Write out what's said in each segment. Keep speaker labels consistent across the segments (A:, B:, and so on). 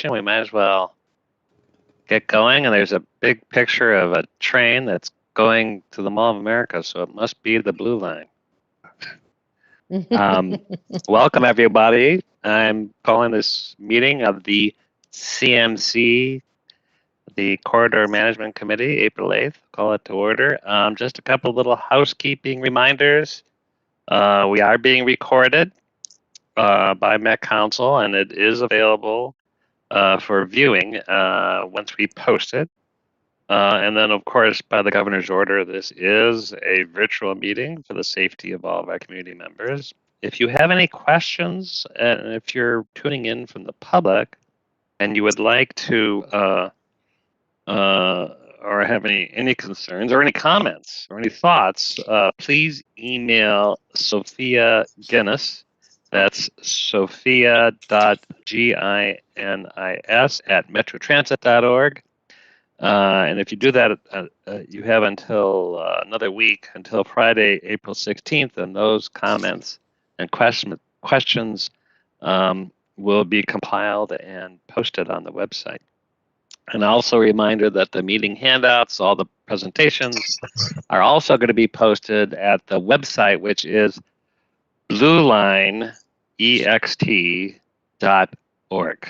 A: presentation, we might as well get going. And there's a big picture of a train that's going to the Mall of America, so it must be the Blue Line. Welcome, everybody. I'm calling this meeting of the CMC, the Corridor Management Committee, April 8th. Call it to order. Just a couple of little housekeeping reminders. We are being recorded by Met Council, and it is available for viewing once we post it. And then, of course, by the governor's order, this is a virtual meeting for the safety of all of our community members. If you have any questions, and if you're tuning in from the public, and you would like to or have any concerns or any comments or any thoughts, please email Sophia Ginis. That's sophia.ginis@metrotransit.org. And if you do that, you have until another week, until Friday, April 16th, and those comments and questions will be compiled and posted on the website. And also a reminder that the meeting handouts, all the presentations, are also going to be posted at the website, which is bluelineext.org.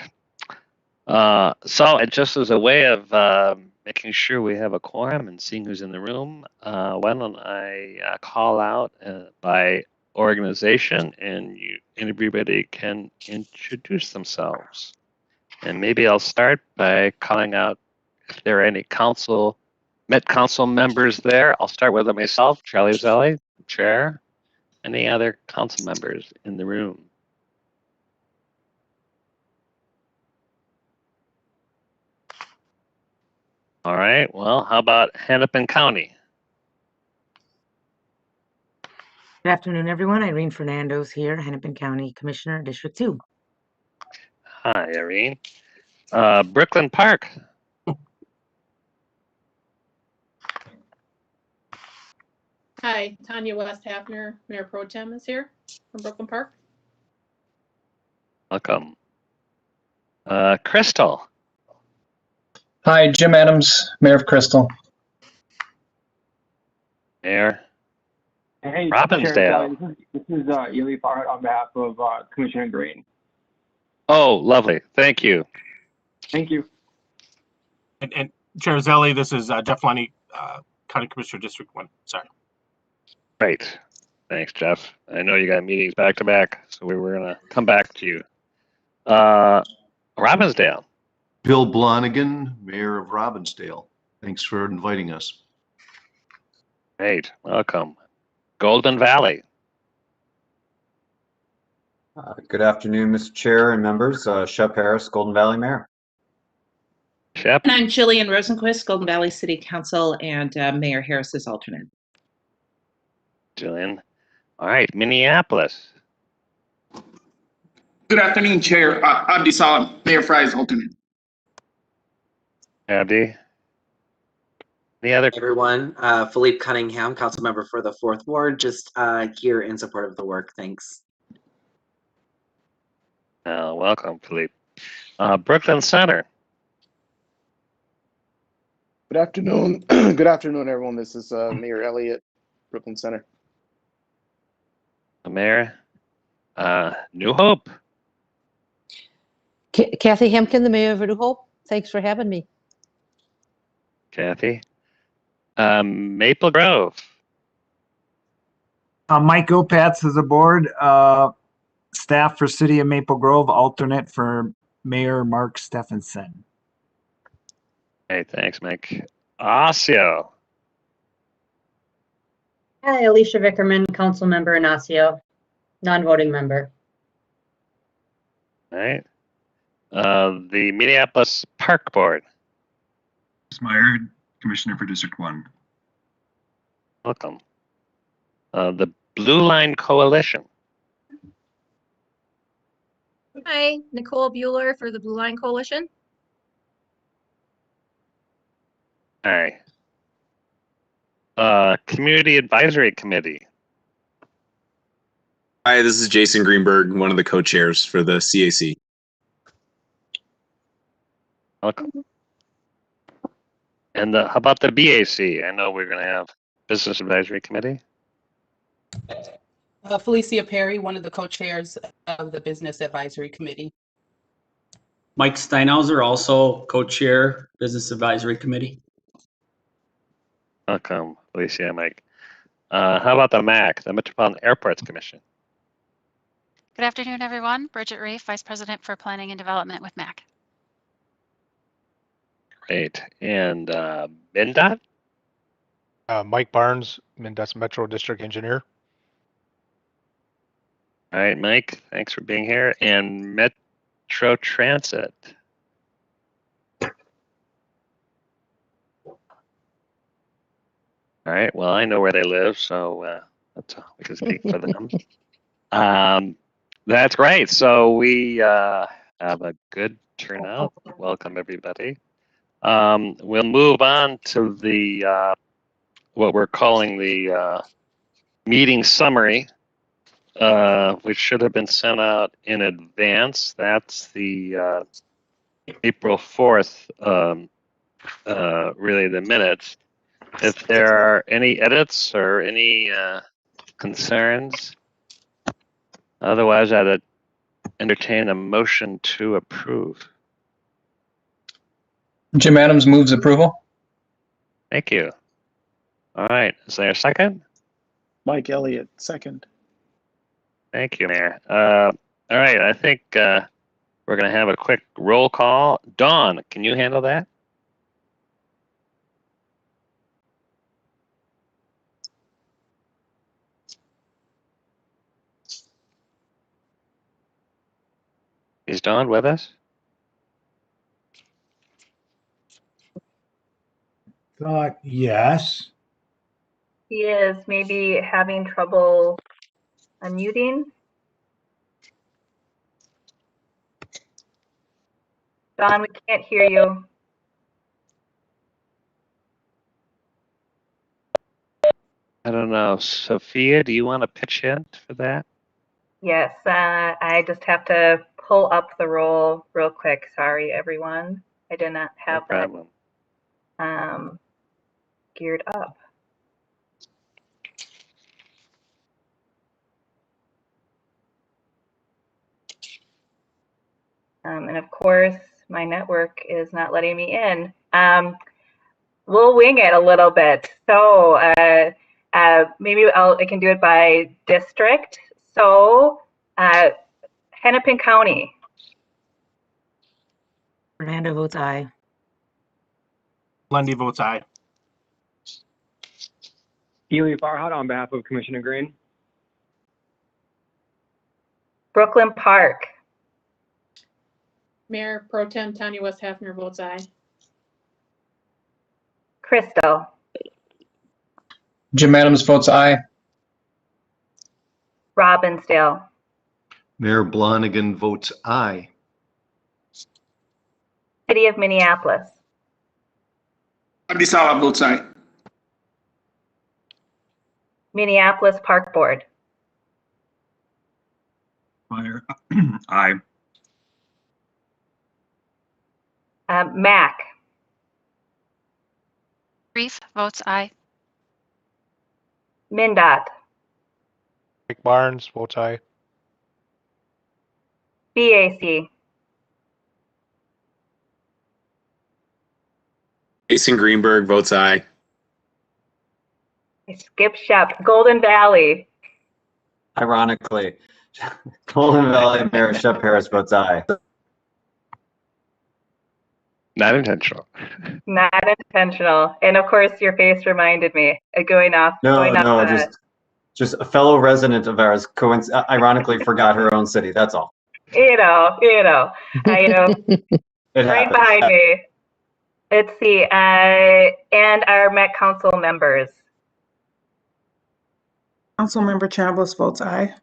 A: So just as a way of making sure we have a quorum and seeing who's in the room, why don't I call out by organization, and everybody can introduce themselves. And maybe I'll start by calling out if there are any Met Council members there. I'll start with myself, Charlie Zelle, Chair. Any other council members in the room? All right, well, how about Hennepin County?
B: Good afternoon, everyone. Irene Fernando's here, Hennepin County Commissioner, District 2.
A: Hi, Irene. Brooklyn Park.
C: Hi, Tanya West Hafner, Mayor Pro Tem is here from Brooklyn Park.
A: Welcome. Crystal.
D: Hi, Jim Adams, Mayor of Crystal.
A: Mayor.
E: Hey,
A: Robbinsdale.
E: This is Ely Farhat on behalf of Commissioner Green.
A: Oh, lovely. Thank you.
E: Thank you.
F: And Chair Zelle, this is Jeff Lunny, County Commissioner, District 1. Sorry.
A: Great. Thanks, Jeff. I know you got meetings back to back, so we were going to come back to you. Robbinsdale.
G: Bill Blonigan, Mayor of Robbinsdale. Thanks for inviting us.
A: Great. Welcome. Golden Valley.
H: Good afternoon, Mr. Chair and members. Shep Harris, Golden Valley Mayor.
A: Shep.
I: And I'm Jillian Rosenquist, Golden Valley City Council, and Mayor Harris's alternate.
A: Jillian. All right, Minneapolis.
J: Good afternoon, Chair. Abdi Salam, Mayor Fry's alternate.
A: Abdi. Any other?
K: Everyone, Philippe Cunningham, council member for the 4th Ward, just here in support of the work. Thanks.
A: Welcome, Philippe. Brooklyn Center.
L: Good afternoon. Good afternoon, everyone. This is Mayor Elliott, Brooklyn Center.
A: Mayor. New Hope.
M: Kathy Hemken, the Mayor of New Hope. Thanks for having me.
A: Kathy. Maple Grove.
N: Mike Opatz is aboard. Staff for City of Maple Grove, alternate for Mayor Mark Stephenson.
A: Hey, thanks, Mike. Osseo.
O: Hi, Alicia Vickerman, council member in Osseo, non-voting member.
A: All right. The Minneapolis Park Board.
P: Meyer, Commissioner for District 1.
A: Welcome. The Blue Line Coalition.
Q: Hi, Nicole Bueller for the Blue Line Coalition.
A: All right. Community Advisory Committee.
R: Hi, this is Jason Greenberg, one of the co-chairs for the CAC.
A: Welcome. And how about the BAC? I know we're going to have Business Advisory Committee.
R: Felicia Perry, one of the co-chairs of the Business Advisory Committee.
S: Mike Steinhauser, also co-chair, Business Advisory Committee.
A: Welcome, Alicia, Mike. How about the MAC, the Metropolitan Airports Commission?
T: Good afternoon, everyone. Bridget Reef, Vice President for Planning and Development with MAC.
A: Great. And MnDOT?
U: Mike Barnes, MnDOT's Metro District Engineer.
A: All right, Mike, thanks for being here. And Metro Transit. All right, well, I know where they live, so we can speak for them. That's great. So we have a good turnout. Welcome, everybody. We'll move on to the what we're calling the meeting summary, which should have been sent out in advance. That's the April 4th, really the minutes. If there are any edits or any concerns, otherwise I'd entertain a motion to approve.
D: Jim Adams moves approval.
A: Thank you. All right, is there a second?
L: Mike Elliott, second.
A: Thank you, Mayor. All right, I think we're going to have a quick roll call. Dawn, can you handle that? Is Dawn with us?
N: Thought yes.
Q: He is maybe having trouble unmuting. Don, we can't hear you.
A: I don't know. Sophia, do you want to pitch in for that?
Q: Yes, I just have to pull up the roll real quick. Sorry, everyone. I did not have
A: No problem.
Q: that geared up. And of course, my network is not letting me in. We'll wing it a little bit. So maybe I can do it by district. So Hennepin County.
B: Fernando votes aye.
F: Lundy votes aye.
E: Ely Farhad on behalf of Commissioner Green.
Q: Brooklyn Park.
C: Mayor Pro Tem Tanya West Hafner votes aye.
Q: Crystal.
D: Jim Adams votes aye.
Q: Robbinsdale.
G: Mayor Blonigan votes aye.
Q: City of Minneapolis.
J: Abdisala votes aye.
Q: Minneapolis Park Board.
P: Meyer, aye.
Q: MAC.
T: Reef votes aye.
Q: MnDOT.
U: Mike Barnes votes aye.
Q: BAC.
V: Jason Greenberg votes aye.
Q: Skip Shep. Golden Valley.
H: Ironically, Golden Valley Mayor Shep Harris votes aye.
A: Not intentional.
Q: Not intentional. And of course, your face reminded me going off.
H: Just a fellow resident of ours ironically forgot her own city. That's all.
Q: It
H: It
Q: right
H: happens.
Q: behind me. Let's see. And our Met Council members.
W: Councilmember Chavez votes aye.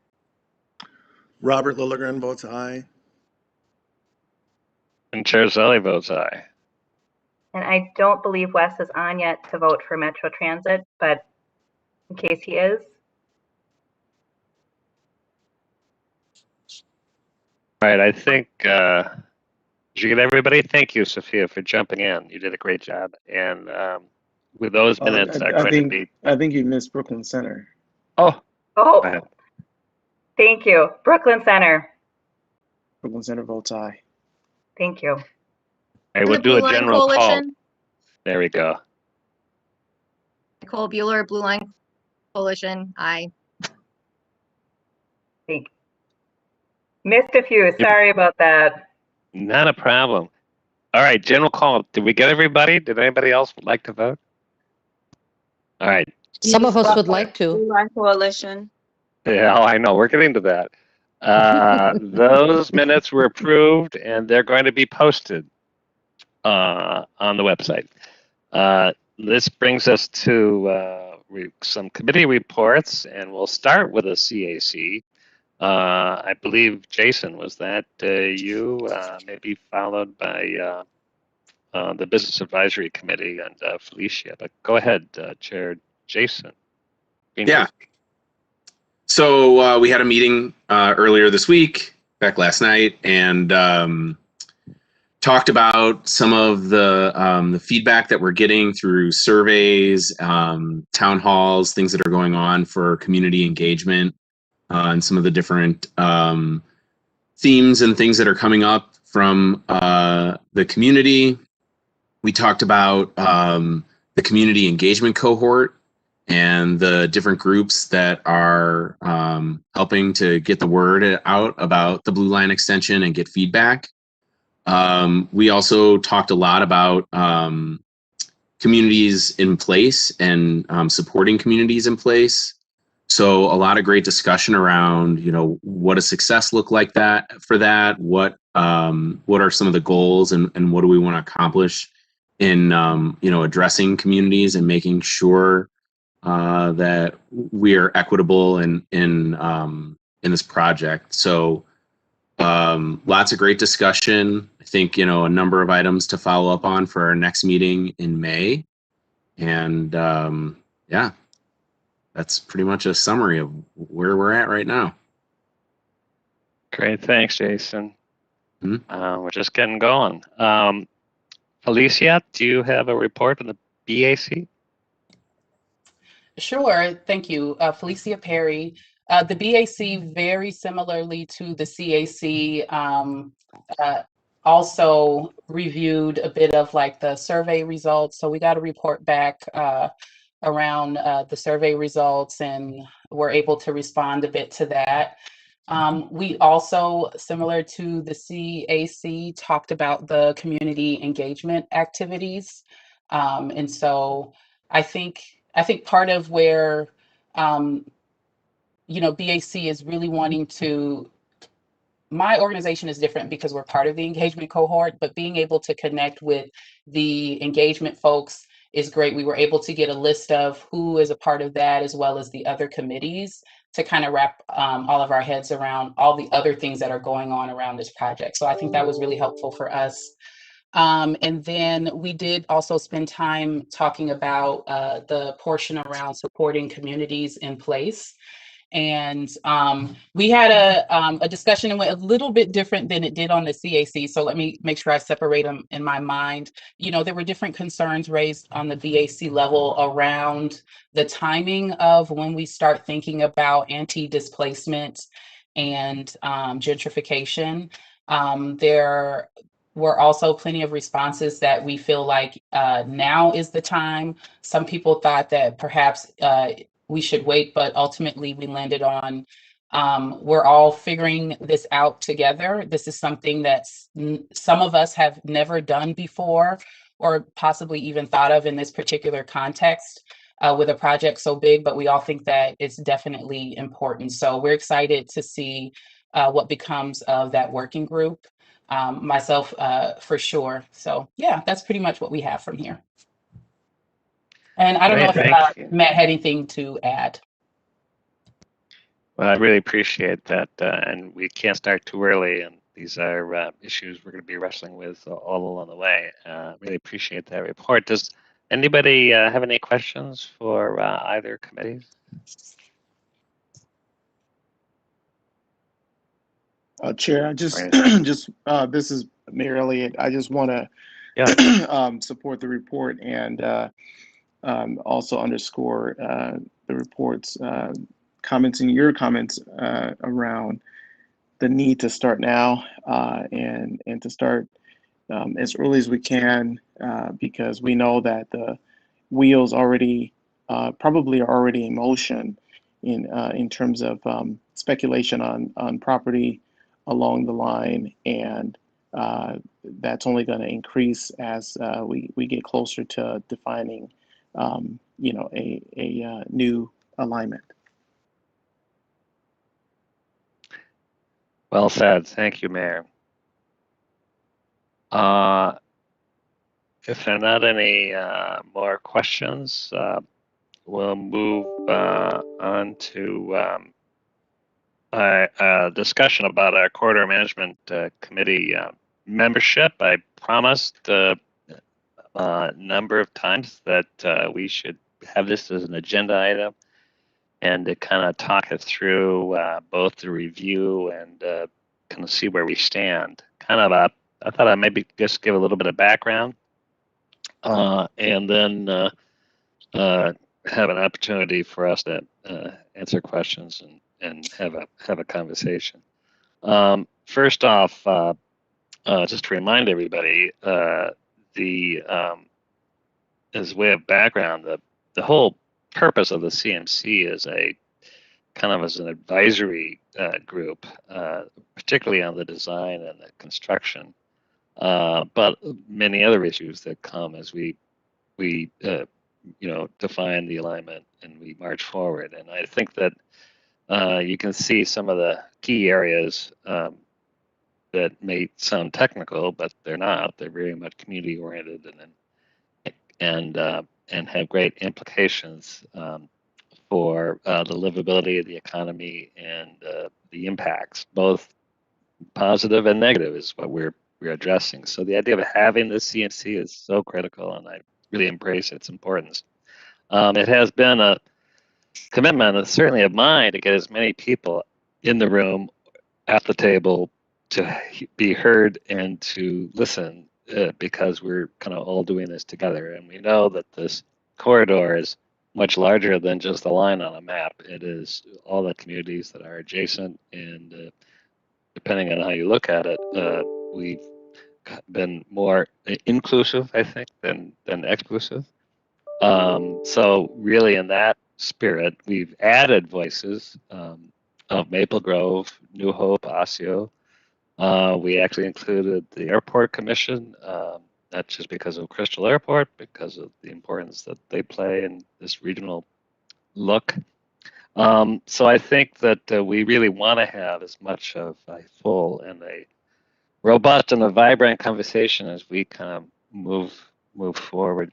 X: Robert Lilligren votes aye.
A: And Chair Zelle votes aye.
Q: And I don't believe Wes is on yet to vote for Metro Transit, but in case he is.
A: Right, I think Did you get everybody? Thank you, Sophia, for jumping in. You did a great job. And with those minutes are going to be.
L: I think you missed Brooklyn Center.
A: Oh.
Q: Oh.
A: Go ahead.
Q: Thank you. Brooklyn Center.
L: Brooklyn Center votes aye.
Q: Thank you.
A: I will do a general call. There we go.
I: Nicole Bueller, Blue Line Coalition, aye.
Q: Thank you. Missed a few. Sorry about that.
A: Not a problem. All right, general call. Did we get everybody? Did anybody else like to vote? All right.
K: Some of us would like to.
M: Blue Line Coalition.
A: Yeah, I know. We're getting to that. Those minutes were approved, and they're going to be posted on the website. This brings us to some committee reports, and we'll start with a CAC. I believe, Jason, was that you? Maybe followed by the Business Advisory Committee and Felicia. But go ahead, Chair Jason.
V: Yeah. So we had a meeting earlier this week, back last night, and talked about some of the feedback that we're getting through surveys, town halls, things that are going on for community engagement, and some of the different themes and things that are coming up from the community. We talked about the community engagement cohort and the different groups that are helping to get the word out about the Blue Line extension and get feedback. We also talked a lot about communities in place and supporting communities in place. So a lot of great discussion around, what does success look like for that? What are some of the goals and what do we want to accomplish in, addressing communities and making sure that we are equitable in this project. So lots of great discussion. I think, a number of items to follow up on for our next meeting in May. And yeah, that's pretty much a summary of where we're at right now.
A: Great. Thanks, Jason. We're just getting going. Felicia, do you have a report on the BAC?
R: Sure, thank you. Felicia Perry. The BAC, very similarly to the CAC, also reviewed a bit of like the survey results. So we got a report back around the survey results, and we're able to respond a bit to that. We also, similar to the CAC, talked about the community engagement activities. And so I think part of where, BAC is really wanting to, my organization is different because we're part of the engagement cohort, but being able to connect with the engagement folks is great. We were able to get a list of who is a part of that, as well as the other committees, to kind of wrap all of our heads around all the other things that are going on around this project. So I think that was really helpful for us. And then we did also spend time talking about the portion around supporting communities in place. And we had a discussion that went a little bit different than it did on the CAC. So let me make sure I separate them in my mind. There were different concerns raised on the BAC level around the timing of when we start thinking about anti-displacement and gentrification. There were also plenty of responses that we feel like now is the time. Some people thought that perhaps we should wait, but ultimately we landed on we're all figuring this out together. This is something that some of us have never done before, or possibly even thought of in this particular context with a project so big, but we all think that it's definitely important. So we're excited to see what becomes of that working group. Myself, for sure. So yeah, that's pretty much what we have from here. And I don't know if Matt had anything to add.
A: Well, I really appreciate that. And we can't start too early. And these are issues we're going to be wrestling with all along the way. Really appreciate that report. Does anybody have any questions for either committees?
L: Chair, this is Mayor Elliott, I just want to support the report and also underscore the report's your comments around the need to start now and to start as early as we can because we know that the wheels already probably are already in motion in terms of speculation on property along the line, and that's only going to increase as we get closer to defining a new alignment.
A: Well said. Thank you, Mayor. If there are not any more questions, we'll move on to a discussion about our corridor management committee membership. I promised a number of times that we should have this as an agenda item and to kind of talk it through both the review and kind of see where we stand. I thought I'd maybe just give a little bit of background and then have an opportunity for us to answer questions and have a conversation. First off, just to remind everybody, as a way of background, the whole purpose of the CMC is as an advisory group, particularly on the design and the construction, but many other issues that come as we define the alignment and we march forward. And I think that you can see some of the key areas that may sound technical, but they're not. They're very much community oriented and have great implications for the livability of the economy and the impacts, both positive and negative, is what we're addressing. So the idea of having the CMC is so critical, and I really embrace its importance. It has been a commitment, certainly of mine, to get as many people in the room at the table to be heard and to listen because we're kind of all doing this together. And we know that this corridor is much larger than just a line on a map. It is all the communities that are adjacent, and depending on how you look at it, we've been more inclusive, I think, than exclusive. So really in that spirit, we've added voices of Maple Grove, New Hope, Osseo. We actually included the Airport Commission, not just because of Crystal Airport, because of the importance that they play in this regional look. So I think that we really want to have as much of a full and a robust and a vibrant conversation as we kind of move forward.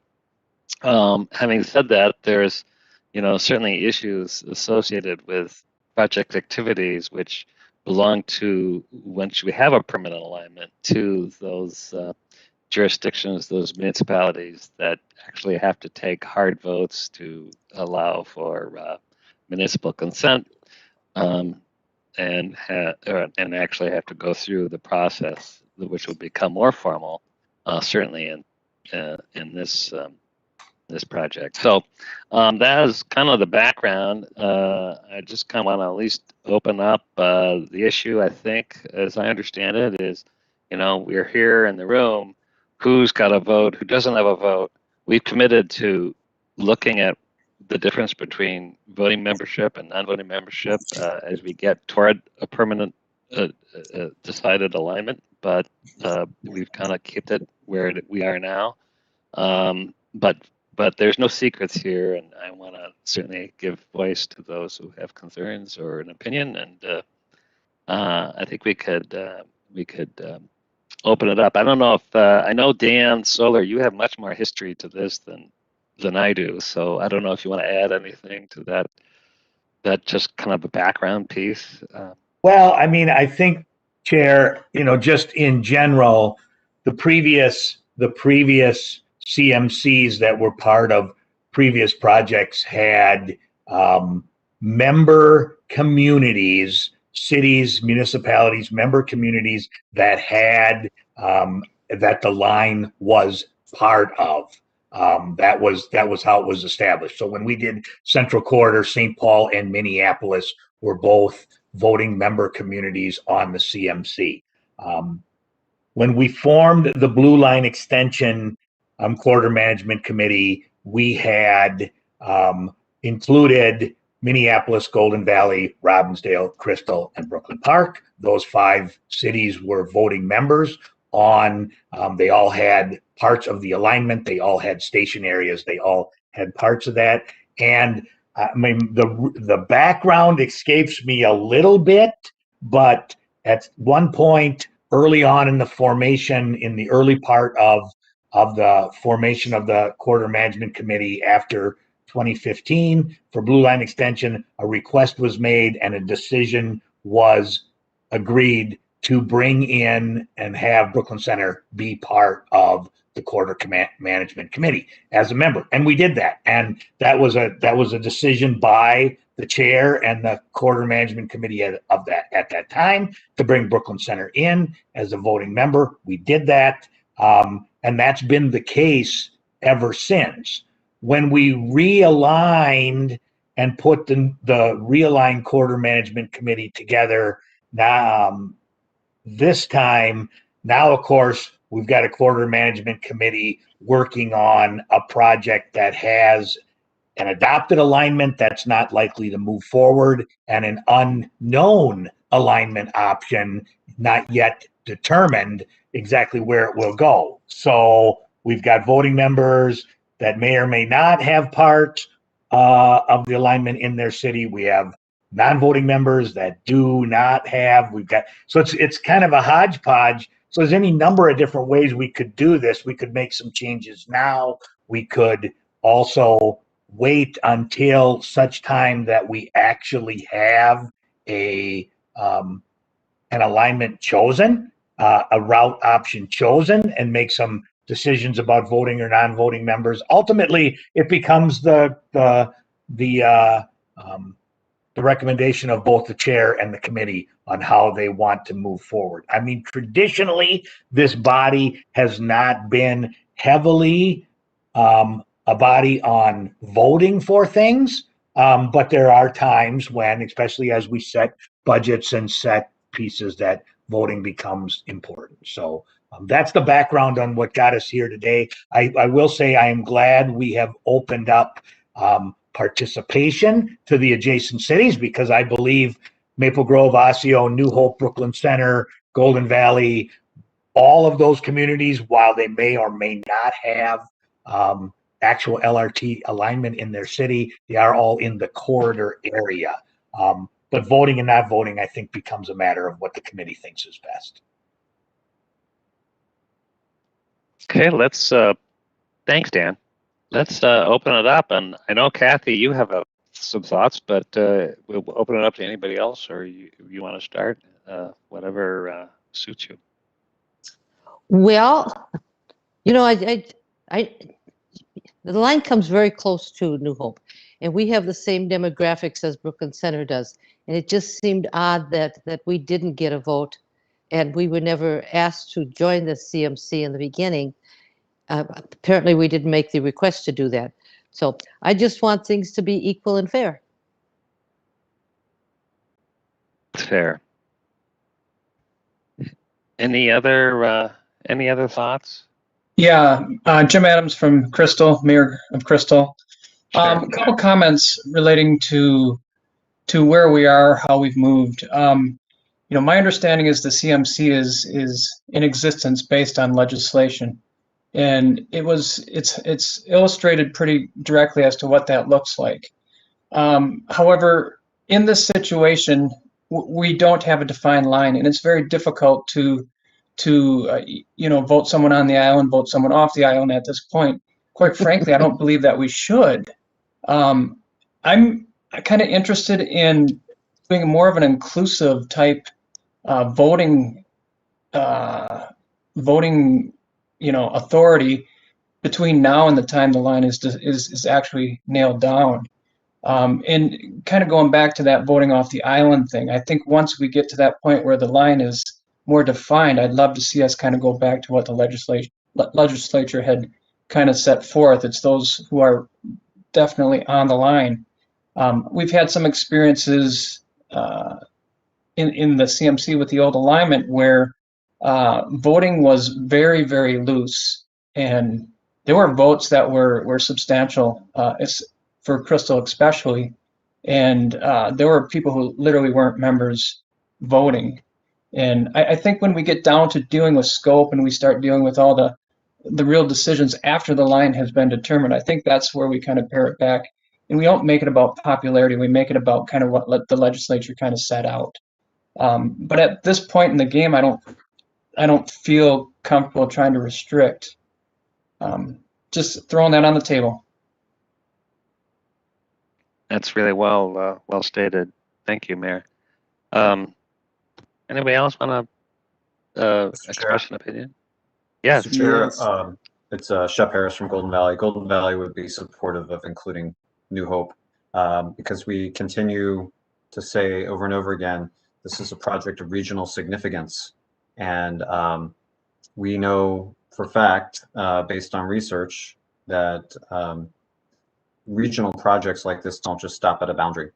A: Having said that, there's certainly issues associated with project activities which belong to, once we have a permanent alignment, to those jurisdictions, those municipalities that actually have to take hard votes to allow for municipal consent and actually have to go through the process, which will become more formal, certainly in this project. So that is kind of the background. I just kind of want to at least open up the issue. I think, as I understand it, is we're here in the room. Who's got a vote? Who doesn't have a vote? We've committed to looking at the difference between voting membership and non-voting membership as we get toward a permanent decided alignment. But we've kind of kept it where we are now. But there's no secrets here, and I want to certainly give voice to those who have concerns or an opinion. And I think we could open it up. I don't know if I know Dan Solar, you have much more history to this than I do. So I don't know if you want to add anything to that just kind of a background piece.
M: Well, I mean, I think, Chair, just in general, the previous CMCs that were part of previous projects had member communities, cities, municipalities, member communities that had that the line was part of. That was how it was established. So when we did Central Corridor, St. Paul and Minneapolis were both voting member communities on the CMC. When we formed the Blue Line Extension Corridor Management Committee, we had included Minneapolis, Golden Valley, Robbinsdale, Crystal, and Brooklyn Park. Those 5 cities were voting members on, they all had parts of the alignment, they all had station areas, they all had parts of that. And I mean, the background escapes me a little bit, but at one point early on in the formation, in the early part of the formation of the Corridor Management Committee after 2015 for Blue Line Extension, a request was made and a decision was agreed to bring in and have Brooklyn Center be part of the Corridor Management Committee as a member, and we did that. And that was a decision by the chair and the Corridor Management Committee at that time to bring Brooklyn Center in as a voting member. We did that, and that's been the case ever since. When we realigned and put the realigned Corridor Management Committee together, now this time, now of course we've got a Corridor Management Committee working on a project that has an adopted alignment that's not likely to move forward and an unknown alignment option not yet determined exactly where it will go. So we've got voting members that may or may not have part of the alignment in their city. We have non-voting members that do not have. We've got, so it's kind of a hodgepodge. So there's any number of different ways we could do this. We could make some changes now. We could also wait until such time that we actually have an alignment chosen, a route option chosen, and make some decisions about voting or non-voting members. Ultimately, it becomes the recommendation of both the chair and the committee on how they want to move forward. I mean, traditionally, this body has not been heavily a body on voting for things, but there are times when, especially as we set budgets and set pieces, that voting becomes important. So that's the background on what got us here today. I will say I am glad we have opened up participation to the adjacent cities, because I believe Maple Grove, Osseo, New Hope, Brooklyn Center, Golden Valley, all of those communities, while they may or may not have actual LRT alignment in their city, they are all in the corridor area. But voting and not voting, I think, becomes a matter of what the committee thinks is best.
A: Okay, let's, thanks, Dan. Let's open it up. And I know, Kathy, you have some thoughts, but we'll open it up to anybody else, or you want to start, whatever suits you.
K: Well, you know, the line comes very close to New Hope, and we have the same demographics as Brooklyn Center does. And it just seemed odd that we didn't get a vote, and we were never asked to join the CMC in the beginning. Apparently, we didn't make the request to do that. So I just want things to be equal and fair.
A: Fair. Any other thoughts?
D: Yeah, Jim Adams from Crystal, Mayor of Crystal.
A: Sure.
D: A couple comments relating to where we are, how we've moved. You know, my understanding is the CMC is in existence based on legislation, and it's illustrated pretty directly as to what that looks like. However, in this situation, we don't have a defined line, and it's very difficult to you know, vote someone on the island, vote someone off the island at this point. Quite frankly, I don't believe that we should. I'm kind of interested in doing more of an inclusive type voting, you know, authority between now and the time the line is actually nailed down. And kind of going back to that voting off the island thing, I think once we get to that point where the line is more defined, I'd love to see us kind of go back to what the legislature had kind of set forth. It's those who are definitely on the line. We've had some experiences in the CMC with the old alignment where voting was very, very loose, and there were votes that were substantial, for Crystal especially, and there were people who literally weren't members voting. And I think when we get down to dealing with scope and we start dealing with all the real decisions after the line has been determined, I think that's where we kind of pare it back. And we don't make it about popularity. We make it about kind of what the legislature kind of set out. But at this point in the game, I don't feel comfortable trying to restrict. Just throwing that on the table.
A: That's really well stated. Thank you, Mayor. Anybody else want to express an opinion? Yes.
H: Chair, it's Shep Harris from Golden Valley. Golden Valley would be supportive of including New Hope because we continue to say over and over again, this is a project of regional significance. And we know for fact, based on research, that regional projects like this don't just stop at a boundary,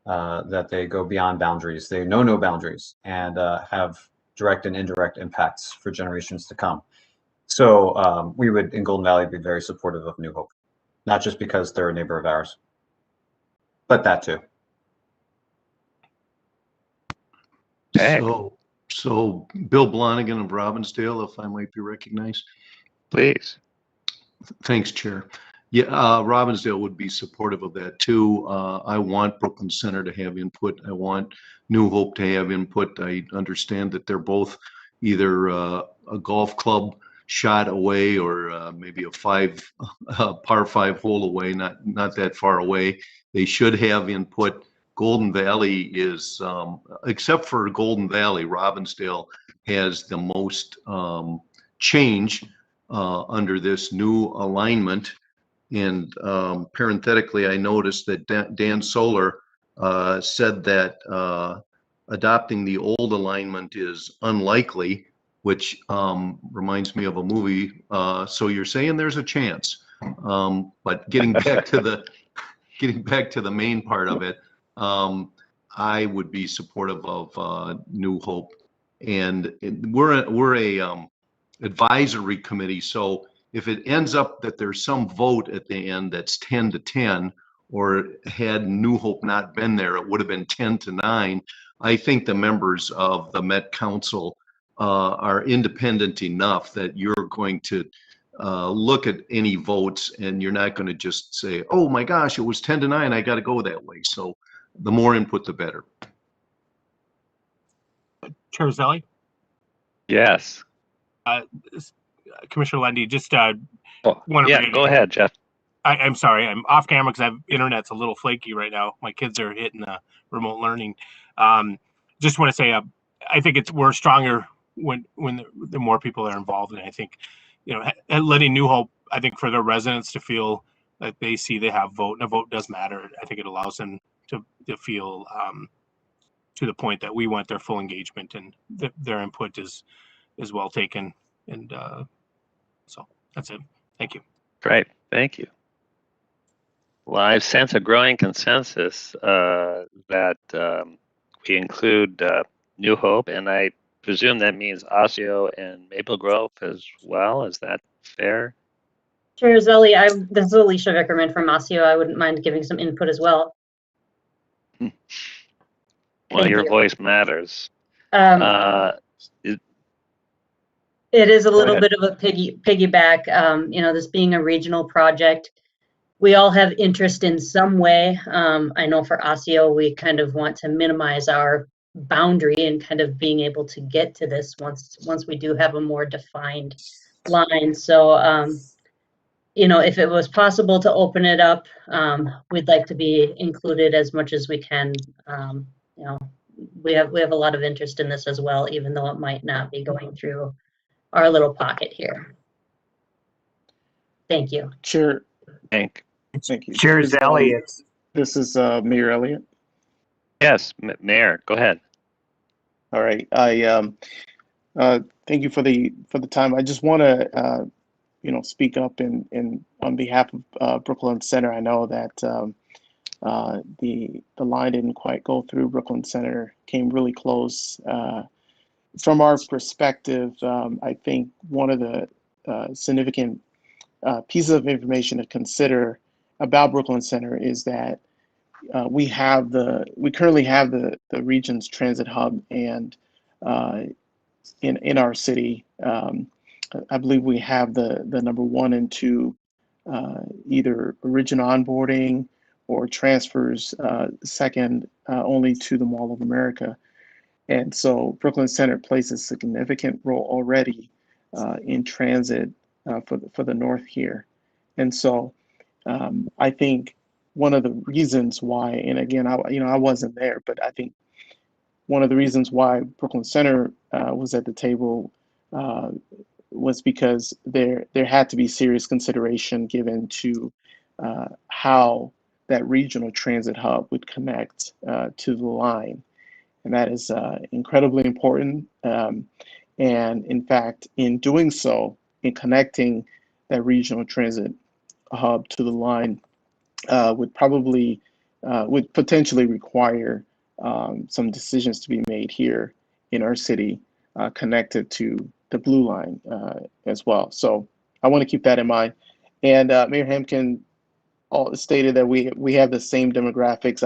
H: that they go beyond boundaries. They know no boundaries and have direct and indirect impacts for generations to come. So we would, in Golden Valley, be very supportive of New Hope, not just because they're a neighbor of ours, but that too.
G: So Bill Blonigan of Robbinsdale, if I might be recognized.
A: Please.
G: Thanks, Chair. Yeah, Robbinsdale would be supportive of that too. I want Brooklyn Center to have input. I want New Hope to have input. I understand that they're both either a golf club shot away or maybe a par 5 hole away, not that far away. They should have input. Golden Valley is, except for Golden Valley, Robbinsdale has the most change under this new alignment. And parenthetically, I noticed that Dan Solar said that adopting the old alignment is unlikely, which reminds me of a movie. So you're saying there's a chance, but getting back to the main part of it, I would be supportive of New Hope, and we're a advisory committee. So if it ends up that there's some vote at the end that's 10-10, or had New Hope not been there, it would have been 10-9. I think the members of the Met Council are independent enough that you're going to look at any votes and you're not going to just say, oh my gosh, it was 10-9, I got to go that way. So the more input, the better.
F: Chair Zelle?
A: Yes.
F: Commissioner Lundy, just
A: go ahead, Jeff.
F: I'm sorry, I'm off camera because internet's a little flaky right now. My kids are hitting remote learning. Just want to say, I think we're stronger when the more people are involved, and I think, letting New Hope, I think for their residents to feel that they see they have vote, and a vote does matter. I think it allows them to feel to the point that we want their full engagement and their input is well taken. And so that's it. Thank you.
A: Great. Thank you. Well, I sense a growing consensus that we include New Hope, and I presume that means Osseo and Maple Grove as well. Is that fair?
B: Chair Zelle, this is Alicia Vickerman from Osseo. I wouldn't mind giving some input as well.
A: Well, your voice matters.
B: It is a little bit of a piggyback. This being a regional project, we all have interest in some way. I know for Osseo, we kind of want to minimize our boundary and kind of being able to get to this once we do have a more defined line. So, if it was possible to open it up, we'd like to be included as much as we can. We have a lot of interest in this as well, even though it might not be going through our little pocket here. Thank you.
L: Chair.
A: Thank
L: you.
N: Chair Zelle,
L: this is Mayor Elliott.
A: Yes, Mayor, go ahead.
L: All right. I Thank you for the time. I just want to speak up in on behalf of Brooklyn Center. I know that the line didn't quite go through. Brooklyn Center came really close. From our perspective, I think one of the significant pieces of information to consider about Brooklyn Center is that we currently have the region's transit hub, and in our city, I believe we have the number 1 and 2 either original onboarding or transfers second only to the Mall of America. And so Brooklyn Center plays a significant role already in transit for the north here. And so I think one of the reasons why, and again, I wasn't there, but I think one of the reasons why Brooklyn Center was at the table was because there had to be serious consideration given to how that regional transit hub would connect to the line. And that is incredibly important. And in fact, in doing so, in connecting that regional transit hub to the line would potentially require some decisions to be made here in our city connected to the Blue Line as well. So I want to keep that in mind. And Mayor Hemken stated that we have the same demographics.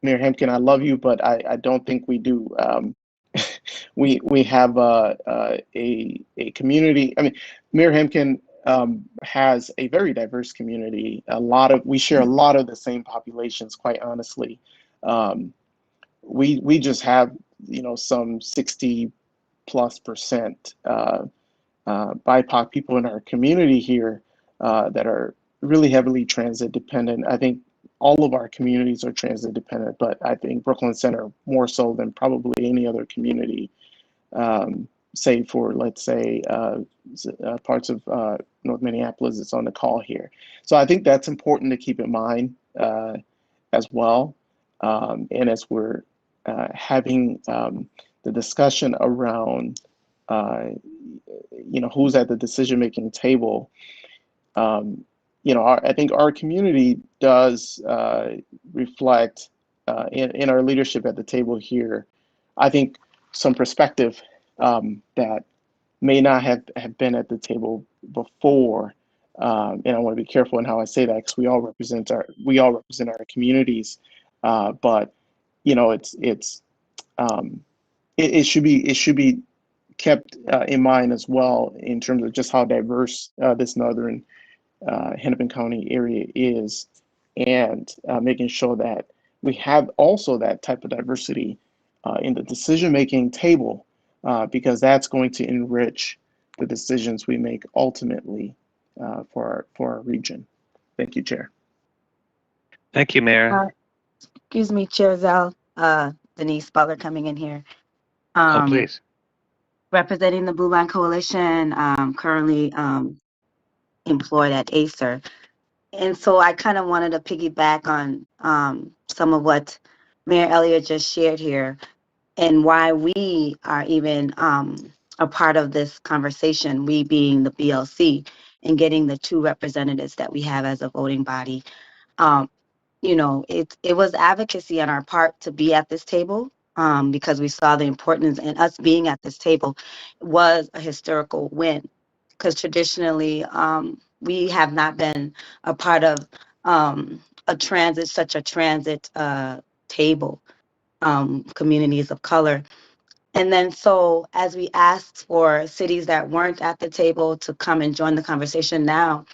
L: Mayor Hemken, I love you, but I don't think we do. We have a community. I mean, Mayor Hemken has a very diverse community. We share a lot of the same populations, quite honestly. We just have some 60+% BIPOC people in our community here that are really heavily transit dependent. I think all of our communities are transit dependent, but I think Brooklyn Center more so than probably any other community, save for, let's say, parts of North Minneapolis that's on the call here. So I think that's important to keep in mind as well. And as we're having the discussion around, who's at the decision-making table, I think our community does reflect in our leadership at the table here, I think some perspective that may not have been at the table before. And I want to be careful in how I say that because we all represent our communities. But it should be kept in mind as well in terms of just how diverse this northern Hennepin County area is, and making sure that we have also that type of diversity in the decision-making table, because that's going to enrich the decisions we make ultimately for our region. Thank you, Chair.
A: Thank you, Mayor.
E: Excuse me, Chair Zelle, Denise Butler coming in here.
A: Oh, please.
E: Representing the Blue Line Coalition, currently employed at Acer. And so I kind of wanted to piggyback on some of what Mayor Elliott just shared here and why we are even a part of this conversation, we being the BLC, and getting the 2 representatives that we have as a voting body. It was advocacy on our part to be at this table because we saw the importance, and us being at this table was a historical win, because traditionally we have not been a part of such a transit table, communities of color. And then so as we asked for cities that weren't at the table to come and join the conversation now,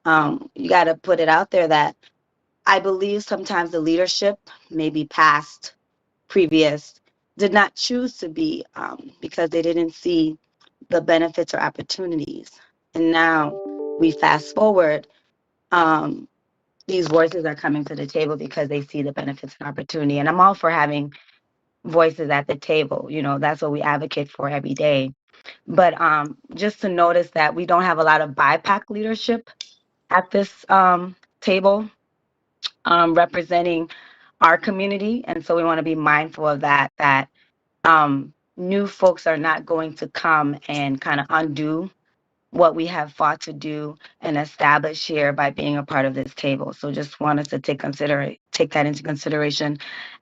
E: you got to put it out there that I believe sometimes the leadership, maybe past, previous, did not choose to be because they didn't see the benefits or opportunities. And now we fast forward, these voices are coming to the table because they see the benefits and opportunity. And I'm all for having voices at the table. That's what we advocate for every day. But just to notice that we don't have a lot of BIPOC leadership at this table representing our community. And so we want to be mindful of that new folks are not going to come and kind of undo what we have fought to do and establish here by being a part of this table. So just wanted to take that into consideration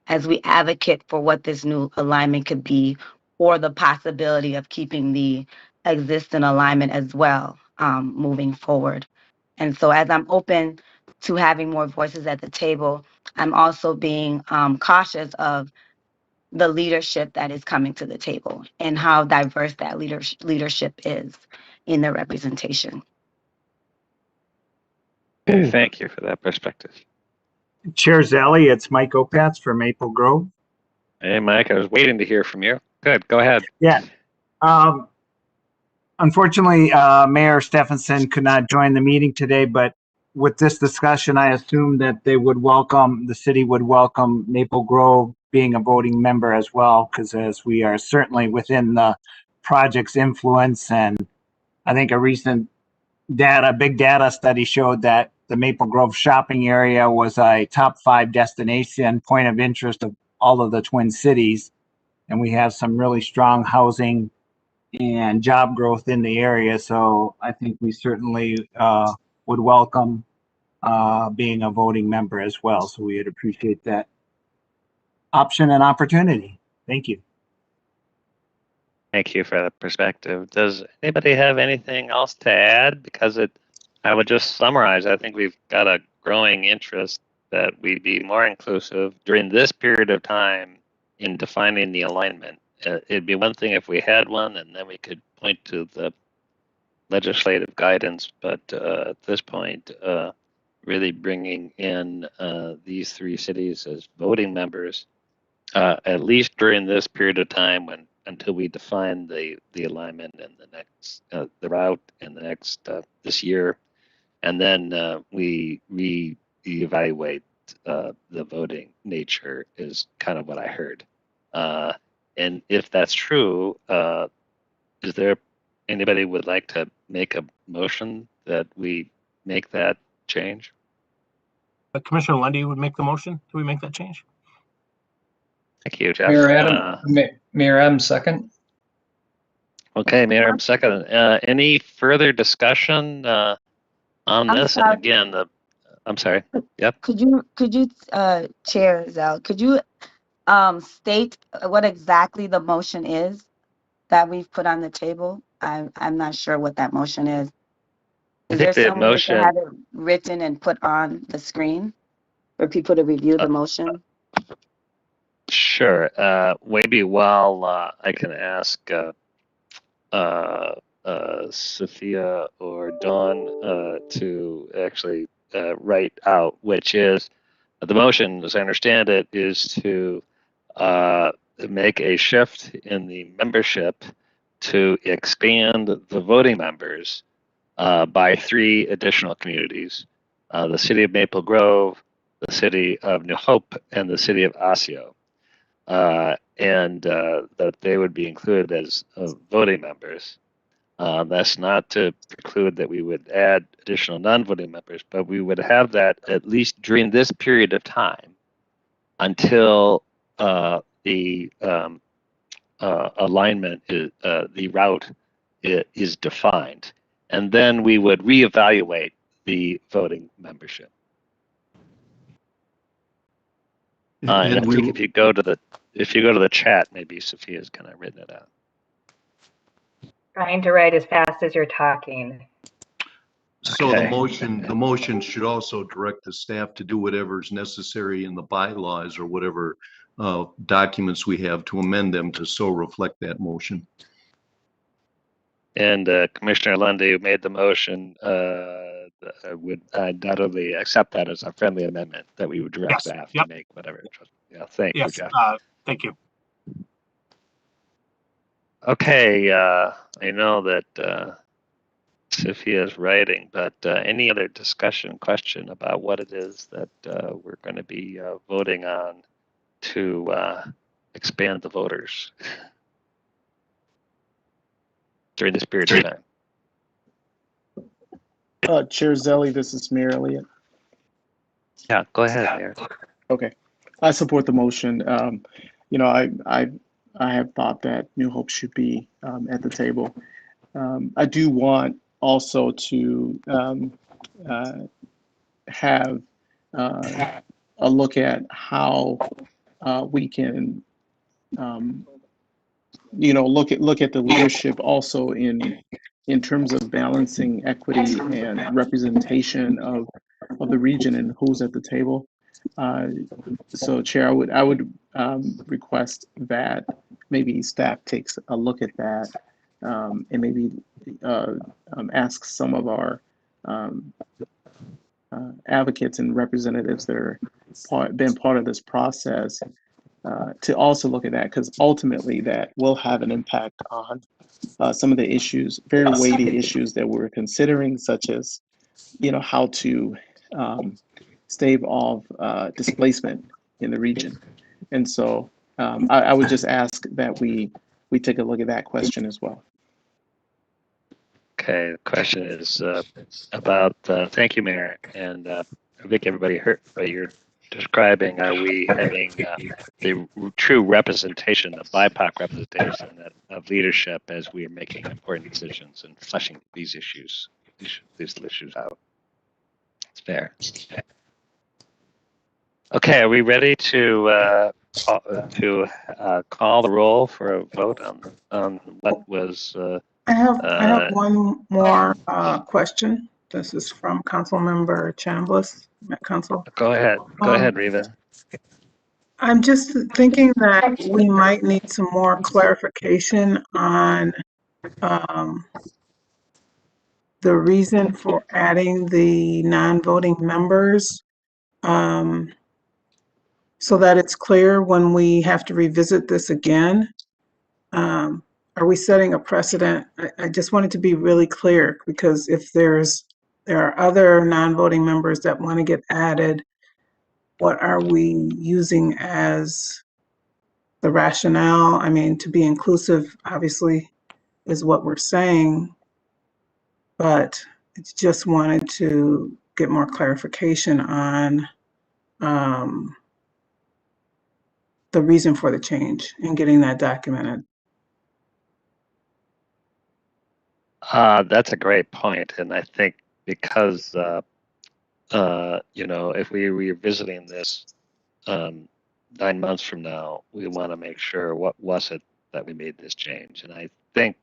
E: as we advocate for what this new alignment could be, or the possibility of keeping the existing alignment as well, moving forward. And so as I'm open to having more voices at the table, I'm also being cautious of the leadership that is coming to the table and how diverse that leadership is in their representation.
A: Okay, thank you for that perspective.
C: Chair Zelle, it's Mike Opatz for Maple Grove.
A: Hey, Mike, I was waiting to hear from you. Good, go ahead.
C: Yeah. Unfortunately, Mayor Stephenson could not join the meeting today, but with this discussion, I assume that the city would welcome Maple Grove being a voting member as well, because as we are certainly within the project's influence, and I think a recent big data study showed that the Maple Grove shopping area was a top 5 destination point of interest of all of the Twin Cities. And we have some really strong housing and job growth in the area. So I think we certainly would welcome being a voting member as well. So we would appreciate that option and opportunity. Thank you.
A: Thank you for that perspective. Does anybody have anything else to add? Because I would just summarize, I think we've got a growing interest that we be more inclusive during this period of time in defining the alignment. It'd be one thing if we had one and then we could point to the legislative guidance, but at this point, really bringing in these 3 cities as voting members, at least during this period of time until we define the alignment and the next the route and the next this year, and then we reevaluate the voting nature is kind of what I heard. And if that's true, is there anybody would like to make a motion that we make that change?
F: Commissioner Lundy would make the motion. Do we make that change?
A: Thank you, Jeff.
D: Mayor Adams, second.
A: Okay, Mayor Adams, second. Any further discussion on this? And again, I'm sorry. Yep.
E: Could you, Chair Zelle, could you state what exactly the motion is that we've put on the table? I'm not sure what that motion is. Is there some way to have it written and put on the screen for people to review the motion?
A: Sure. Maybe while I can ask Sophia or Dawn to actually write out, which is the motion, as I understand it, is to make a shift in the membership to expand the voting members by 3 additional communities, the city of Maple Grove, the city of New Hope, and the city of Osseo. And that they would be included as voting members. That's not to preclude that we would add additional non-voting members, but we would have that at least during this period of time until the alignment, the route is defined. And then we would reevaluate the voting membership. And I think if you go to the chat, maybe Sophia's kind of written it out.
Q: Trying to write as fast as you're talking.
G: So the motion should also direct the staff to do whatever is necessary in the bylaws or whatever documents we have to amend them to so reflect that motion.
A: And Commissioner Lundy, who made the motion, would undoubtedly accept that as a friendly amendment that we would direct staff to make whatever. Yeah, thank you, Jeff.
F: Thank you.
A: Okay, I know that Sophia is writing, but any other discussion, question about what it is that we're going to be voting on to expand the voters during this period of time?
L: Chair Zelle, this is Mayor Elliott.
A: Yeah, go ahead, Mayor.
L: Okay, I support the motion. You know, I have thought that New Hope should be at the table. I do want also to have a look at how we can, look at the leadership also in terms of balancing equity and representation of the region and who's at the table. So, Chair, I would request that maybe staff takes a look at that and maybe ask some of our advocates and representatives that are been part of this process to also look at that, because ultimately that will have an impact on some of the issues, very weighty issues that we're considering, such as, how to stave off displacement in the region. And so I would just ask that we take a look at that question as well.
A: Okay, the question is about, thank you, Mayor. And I think everybody heard what you're describing. Are we having the true representation, the BIPOC representation of leadership as we are making important decisions and fleshing these issues out? It's fair. Okay, are we ready to call the roll for a vote on what was?
W: I have one more question. This is from Councilmember Chambliss, Met Council.
A: Go ahead. Go ahead, Riva.
W: I'm just thinking that we might need some more clarification on the reason for adding the non-voting members, so that it's clear when we have to revisit this again. Are we setting a precedent? I just want it to be really clear, because if there are other non-voting members that want to get added, what are we using as the rationale? I mean, to be inclusive, obviously, is what we're saying, but it's just wanted to get more clarification on the reason for the change and getting that documented.
A: That's a great point, and I think because if we were revisiting this 9 months from now, we want to make sure what was it that we made this change. And I think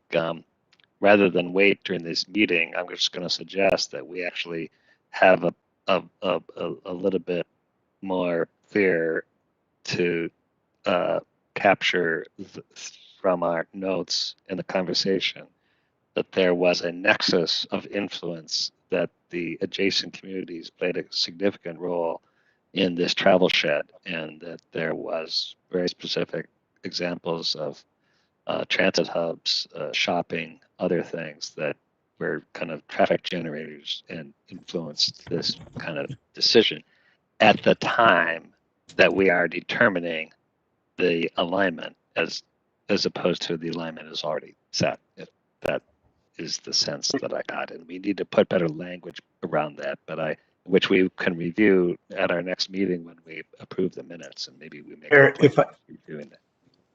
A: rather than wait during this meeting, I'm just going to suggest that we actually have a little bit more clear to capture from our notes in the conversation that there was a nexus of influence, that the adjacent communities played a significant role in this travel shed, and that there was very specific examples of transit hubs, shopping, other things that were kind of traffic generators and influenced this kind of decision at the time that we are determining the alignment, as opposed to the alignment is already set. If that is the sense that I got, and we need to put better language around that, which we can review at our next meeting when we approve the minutes, and maybe we make reviewing that.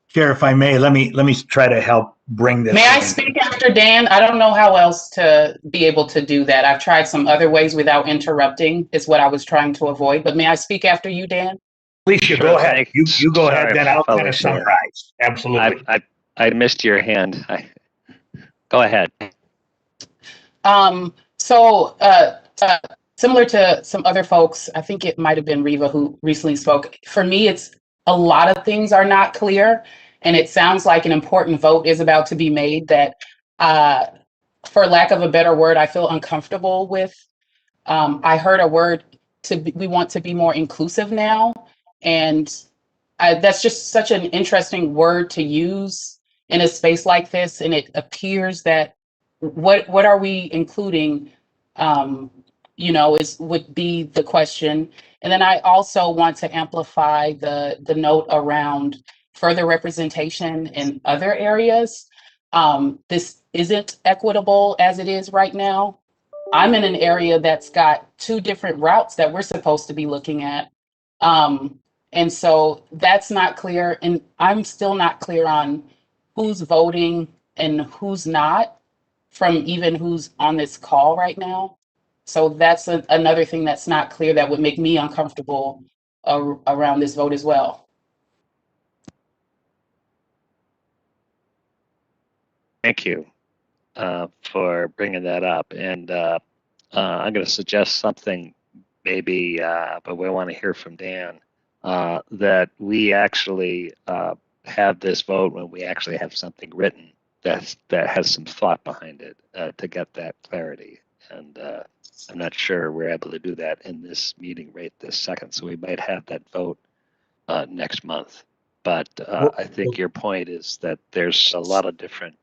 M: Chair, if I may, let me try to help bring this.
R: May I speak after Dan? I don't know how else to be able to do that. I've tried some other ways without interrupting, is what I was trying to avoid. But may I speak after you, Dan?
M: Please, go ahead. You go ahead, then I'll kind of summarize. Absolutely.
A: I missed your hand. Go ahead.
R: Similar to some other folks, I think it might have been Riva who recently spoke. For me, it's a lot of things are not clear, and it sounds like an important vote is about to be made that, for lack of a better word, I feel uncomfortable with. I heard a word we want to be more inclusive now, and that's just such an interesting word to use in a space like this, and it appears that what are we including, would be the question. And then I also want to amplify the note around further representation in other areas. This isn't equitable as it is right now. I'm in an area that's got 2 different routes that we're supposed to be looking at. And so that's not clear. And I'm still not clear on who's voting and who's not, from even who's on this call right now. So that's another thing that's not clear that would make me uncomfortable around this vote as well.
A: Thank you for bringing that up. And I'm going to suggest something maybe, but we want to hear from Dan, that we actually have this vote when we actually have something written that has some thought behind it to get that clarity. And I'm not sure we're able to do that in this meeting right this second. So we might have that vote next month. But I think your point is that there's a lot of different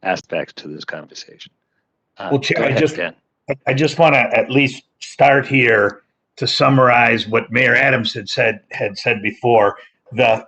A: aspects to this conversation.
M: Well, Chair,
A: Go ahead, Dan.
M: I just want to at least start here to summarize what Mayor Adams had said before. The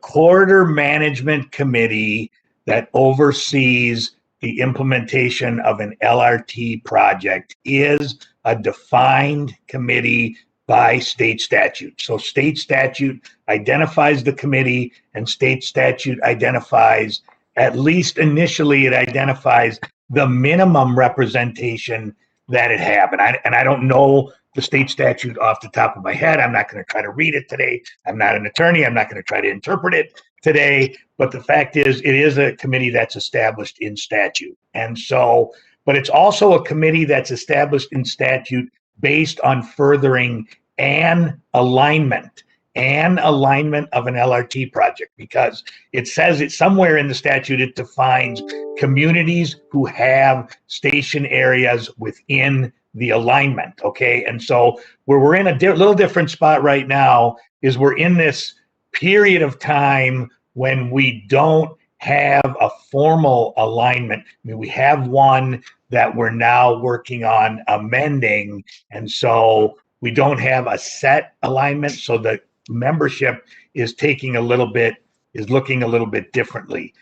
M: Corridor Management Committee that oversees the implementation of an LRT project is a defined committee by state statute. So state statute identifies the committee, and state statute identifies, at least initially, it identifies the minimum representation that it have. And I don't know the state statute off the top of my head. I'm not going to try to read it today. I'm not an attorney. I'm not going to try to interpret it today. But the fact is, it is a committee that's established in statute. And so, but it's also a committee that's established in statute based on furthering an alignment of an LRT project, because it says it somewhere in the statute, it defines communities who have station areas within the alignment. Okay. And so where we're in a little different spot right now is we're in this period of time when we don't have a formal alignment. I mean, we have one that we're now working on amending. And so we don't have a set alignment. So the membership is looking a little bit differently.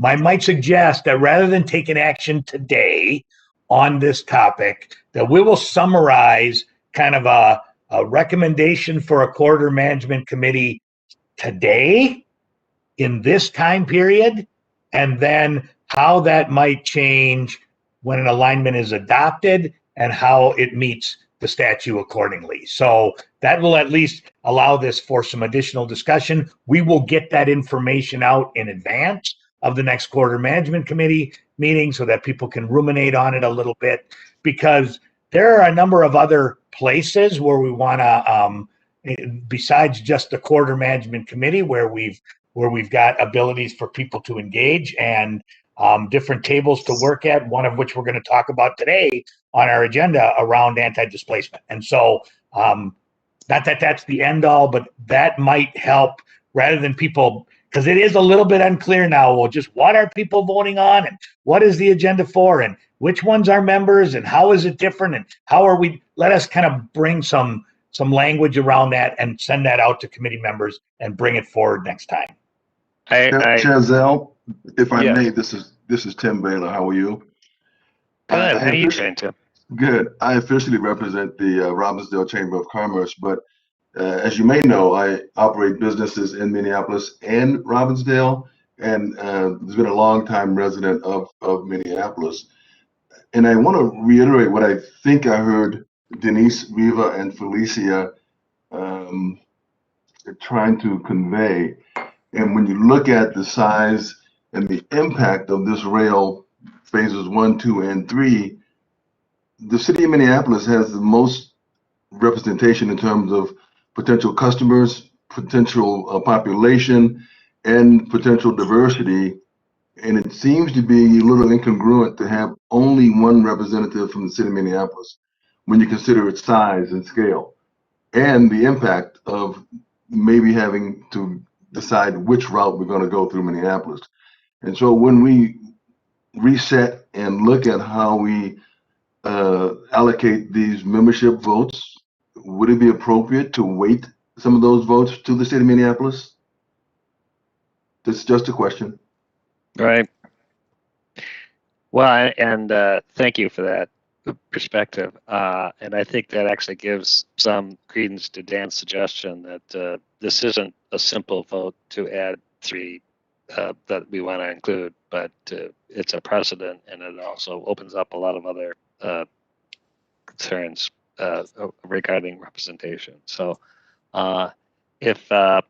M: I might suggest that rather than taking action today on this topic, that we will summarize kind of a recommendation for a corridor management committee today in this time period, and then how that might change when an alignment is adopted and how it meets the statute accordingly. So that will at least allow this for some additional discussion. We will get that information out in advance of the next corridor management committee meeting so that people can ruminate on it a little bit, because there are a number of other places where we want to, besides just the corridor management committee, where we've got abilities for people to engage and different tables to work at, one of which we're going to talk about today on our agenda around anti-displacement. And so not that that's the end all, but that might help, rather than people, because it is a little bit unclear now, well, just what are people voting on and what is the agenda for and which ones are members and how is it different and how are we, let us kind of bring some language around that and send that out to committee members and bring it forward next time.
J: Chair Zelle, if I may, this is Tim Baylor. How are you?
A: Good. How are you doing, Tim?
J: Good. I officially represent the Robbinsdale Chamber of Commerce, but as you may know, I operate businesses in Minneapolis and Robbinsdale, and there's been a long time resident of Minneapolis. And I want to reiterate what I think I heard Denise, Riva, and Felicia trying to convey. And when you look at the size and the impact of this rail, phases 1, 2, and 3, the city of Minneapolis has the most representation in terms of potential customers, potential population, and potential diversity. And it seems to be a little incongruent to have only one representative from the city of Minneapolis when you consider its size and scale and the impact of maybe having to decide which route we're going to go through Minneapolis. And so when we reset and look at how we allocate these membership votes, would it be appropriate to weight some of those votes to the city of Minneapolis? That's just a question.
A: Right. Well, and thank you for that, perspective. And I think that actually gives some credence to Dan's suggestion that this isn't a simple vote to add 3 that we want to include, but it's a precedent, and it also opens up a lot of other concerns regarding representation. So if the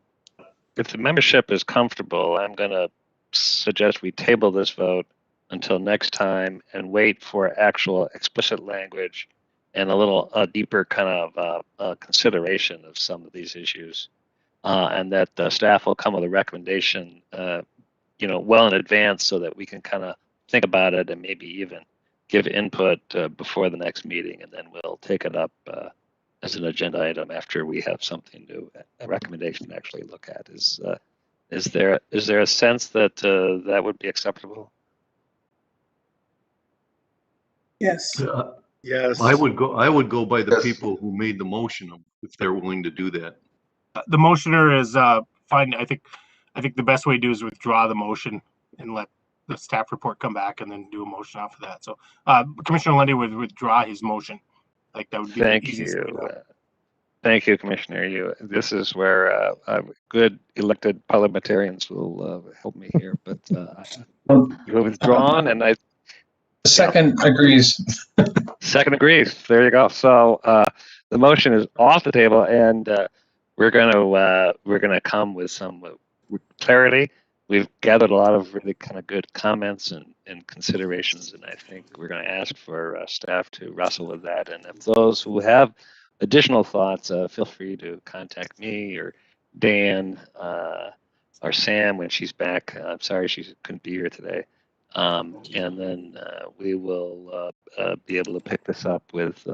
A: membership is comfortable, I'm going to suggest we table this vote until next time and wait for actual explicit language and a little deeper kind of consideration of some of these issues, and that the staff will come with a recommendation, well in advance, so that we can kind of think about it and maybe even give input before the next meeting, and then we'll take it up as an agenda item after we have something new, a recommendation to actually look at. Is there a sense that that would be acceptable?
W: Yes.
X: Yes.
G: I would go by the people who made the motion if they're willing to do that.
F: The motioner is fine. I think the best way to do is withdraw the motion and let the staff report come back and then do a motion off of that. So Commissioner Lundy would withdraw his motion. Like that would be the easiest way to do it.
A: Thank you, Commissioner. This is where good elected parliamentarians will help me here. But you have withdrawn, and I.
D: Second agrees.
A: Second agrees. There you go. So the motion is off the table, and we're gonna come with some clarity. We've gathered a lot of really kind of good comments and considerations, and I think we're going to ask for staff to wrestle with that. And if those who have additional thoughts, feel free to contact me or Dan or Sam when she's back. I'm sorry she couldn't be here today. And then we will be able to pick this up with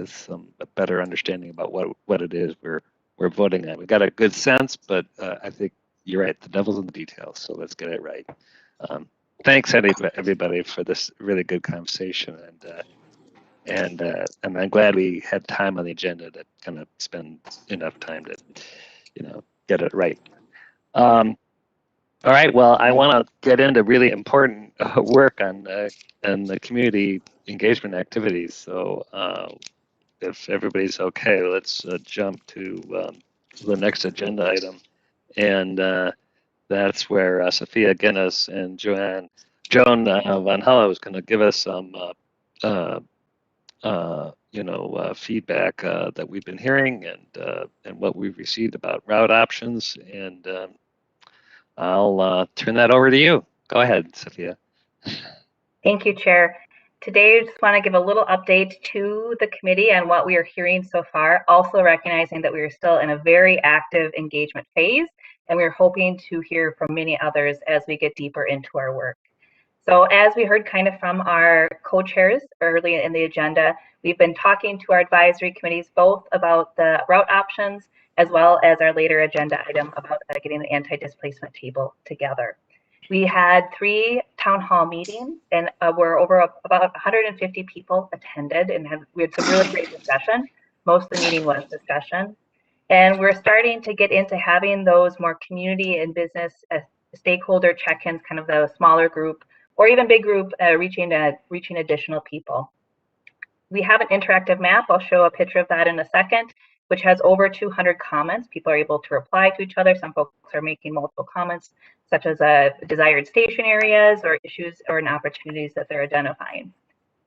A: some better understanding about what it is we're voting on. We got a good sense, but I think you're right. The devil's in the details, so let's get it right. Thanks, everybody, for this really good conversation, and I'm glad we had time on the agenda to kind of spend enough time to, get it right. All right. Well, I want to get into really important work on the community engagement activities. So, if everybody's okay, let's jump to the next agenda item, and that's where Sophia, Ginis, and Joan Vanhala was going to give us some, feedback that we've been hearing and what we've received about route options. And I'll turn that over to you. Go ahead, Sophia.
Q: Thank you, Chair. Today, I just want to give a little update to the committee on what we are hearing so far, also recognizing that we are still in a very active engagement phase, and we're hoping to hear from many others as we get deeper into our work. So as we heard kind of from our co-chairs early in the agenda, we've been talking to our advisory committees both about the route options as well as our later agenda item about getting the anti-displacement table together. We had 3 town hall meetings, and we're over about 150 people attended, and we had some really great discussion. Most of the meeting was discussion. And we're starting to get into having those more community and business stakeholder check-ins, kind of the smaller group or even big group reaching additional people. We have an interactive map. I'll show a picture of that in a second, which has over 200 comments. People are able to reply to each other. Some folks are making multiple comments, such as desired station areas or issues or opportunities that they're identifying.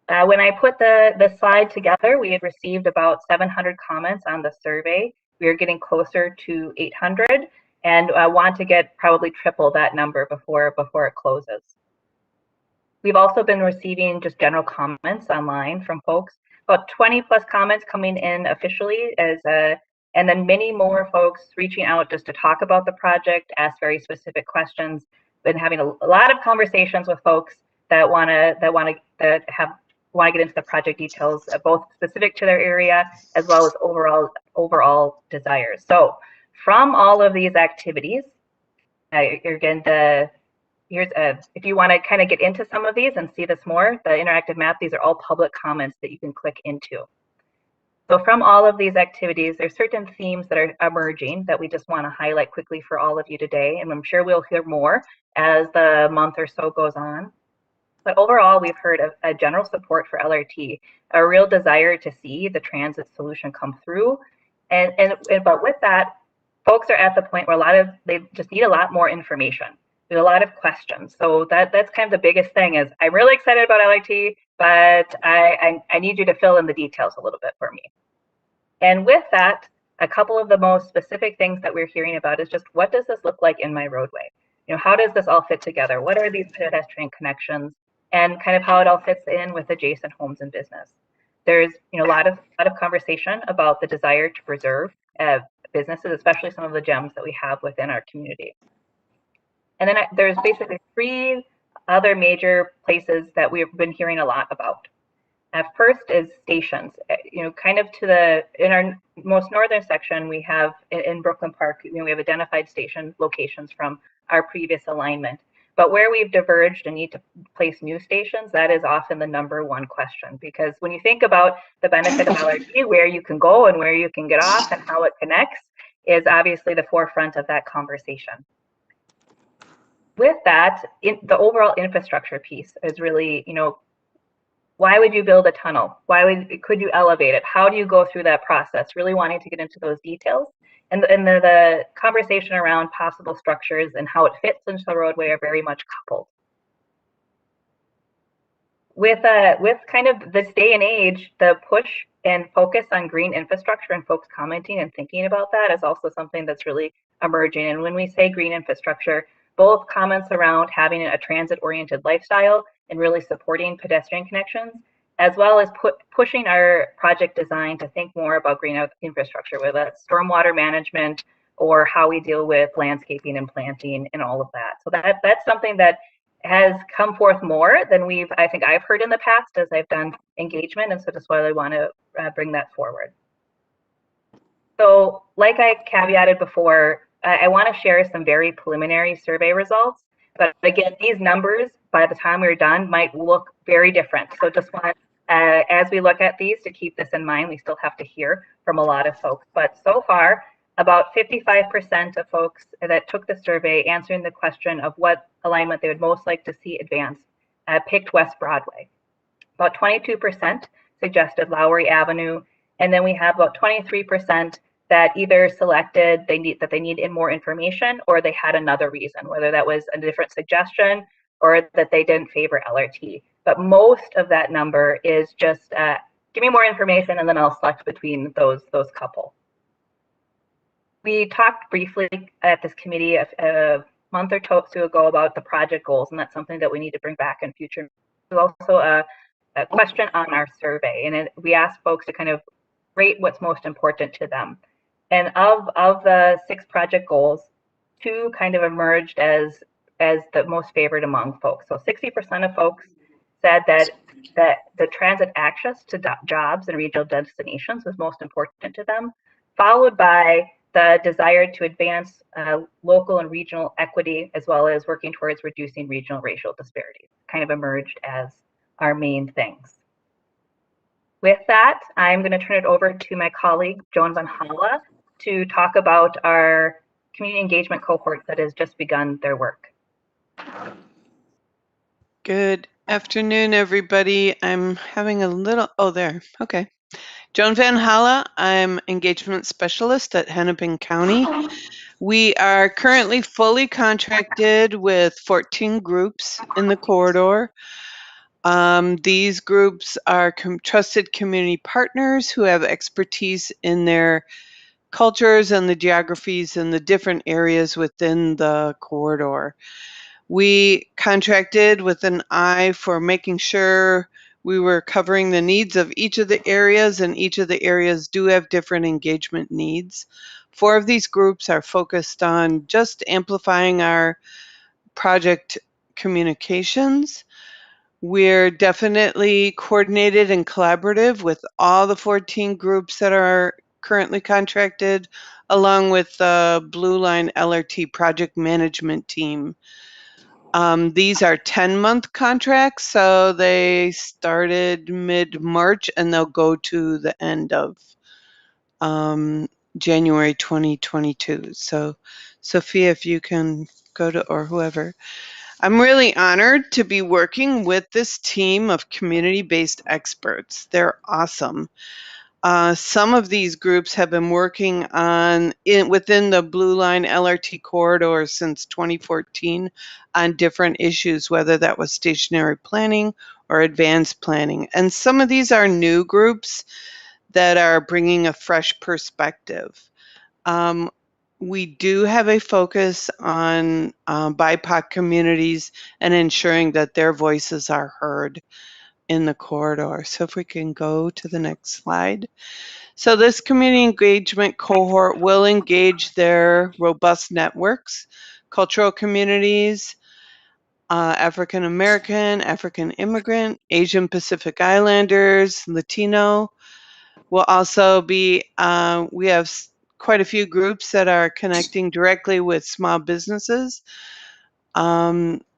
Q: When I put the slide together, we had received about 700 comments on the survey. We are getting closer to 800 and want to get probably triple that number before it closes. We've also been receiving just general comments online from folks, about 20 plus comments coming in officially and then many more folks reaching out just to talk about the project, ask very specific questions. Been having a lot of conversations with folks that want to get into the project details, both specific to their area as well as overall desires. So from all of these activities, if you want to kind of get into some of these and see this more, the interactive map, these are all public comments that you can click into. So from all of these activities, there's certain themes that are emerging that we just want to highlight quickly for all of you today, and I'm sure we'll hear more as the month or so goes on. But overall, we've heard a general support for LRT, a real desire to see the transit solution come through. But with that, folks are at the point where they just need a lot more information. There's a lot of questions. So that's kind of the biggest thing is I'm really excited about LRT, but I need you to fill in the details a little bit for me. And with that, a couple of the most specific things that we're hearing about is just what does this look like in my roadway? How does this all fit together? What are these pedestrian connections? And kind of how it all fits in with adjacent homes and business. There's a lot of conversation about the desire to preserve businesses, especially some of the gems that we have within our community. And then there's basically 3 other major places that we've been hearing a lot about. First is stations. Kind of in our most northern section, we have in Brooklyn Park, we have identified station locations from our previous alignment. But where we've diverged and need to place new stations, that is often the #1 question. Because when you think about the benefit of LRT, where you can go and where you can get off and how it connects is obviously the forefront of that conversation. With that, the overall infrastructure piece is really, why would you build a tunnel? Could you elevate it? How do you go through that process? Really wanting to get into those details. And the conversation around possible structures and how it fits into the roadway are very much coupled. With kind of this day and age, the push and focus on green infrastructure and folks commenting and thinking about that is also something that's really emerging. And when we say green infrastructure, both comments around having a transit-oriented lifestyle and really supporting pedestrian connections, as well as pushing our project design to think more about green infrastructure, whether that's stormwater management or how we deal with landscaping and planting and all of that. So that's something that has come forth more than I think I've heard in the past as I've done engagement, and so that's why I want to bring that forward. So like I caveated before, I want to share some very preliminary survey results, but again, these numbers by the time we're done might look very different. So just want, as we look at these, to keep this in mind. We still have to hear from a lot of folks, but so far, about 55% of folks that took the survey answering the question of what alignment they would most like to see advanced picked West Broadway. About 22% suggested Lowry Avenue, and then we have about 23% that either selected they need more information or they had another reason, whether that was a different suggestion or that they didn't favor LRT. But most of that number is just give me more information and then I'll select between those couple. We talked briefly at this committee a month or two ago about the project goals, and that's something that we need to bring back in future. There's also a question on our survey, and we asked folks to kind of rate what's most important to them. And of the 6 project goals, 2 kind of emerged as the most favored among folks. So 60% of folks said that the transit access to jobs and regional destinations was most important to them, followed by the desire to advance local and regional equity, as well as working towards reducing regional racial disparities, kind of emerged as our main things. With that, I'm going to turn it over to my colleague, Joan Vanhala, to talk about our community engagement cohort that has just begun their work.
N: Good afternoon, everybody. I'm having a little, there, okay. Joan Vanhala, I'm engagement specialist at Hennepin County. We are currently fully contracted with 14 groups in the corridor. These groups are trusted community partners who have expertise in their cultures and the geographies and the different areas within the corridor. We contracted with an eye for making sure we were covering the needs of each of the areas, and each of the areas do have different engagement needs. 4 of these groups are focused on just amplifying our project communications. We're definitely coordinated and collaborative with all the 14 groups that are currently contracted, along with the Blue Line LRT project management team. These are 10-month contracts, so they started mid-March and they'll go to the end of January 2022. So Sophia, if you can go to, or whoever. I'm really honored to be working with this team of community-based experts. They're awesome. Some of these groups have been working within the Blue Line LRT corridor since 2014 on different issues, whether that was stationary planning or advanced planning. And some of these are new groups that are bringing a fresh perspective. We do have a focus on BIPOC communities and ensuring that their voices are heard in the corridor. So if we can go to the next slide. So this community engagement cohort will engage their robust networks, cultural communities, African American, African immigrant, Asian Pacific Islanders, Latino. We'll also be, we have quite a few groups that are connecting directly with small businesses,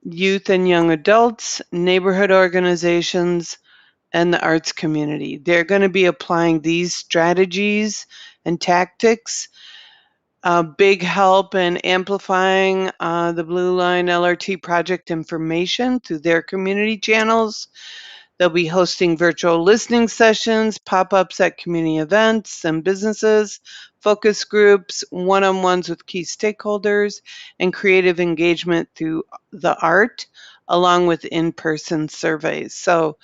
N: youth and young adults, neighborhood organizations, and the arts community. They're going to be applying these strategies and tactics. Big help in amplifying the Blue Line LRT project information through their community channels. They'll be hosting virtual listening sessions, pop-ups at community events and businesses, focus groups, one-on-ones with key stakeholders, and creative engagement through the art, along with in-person surveys. So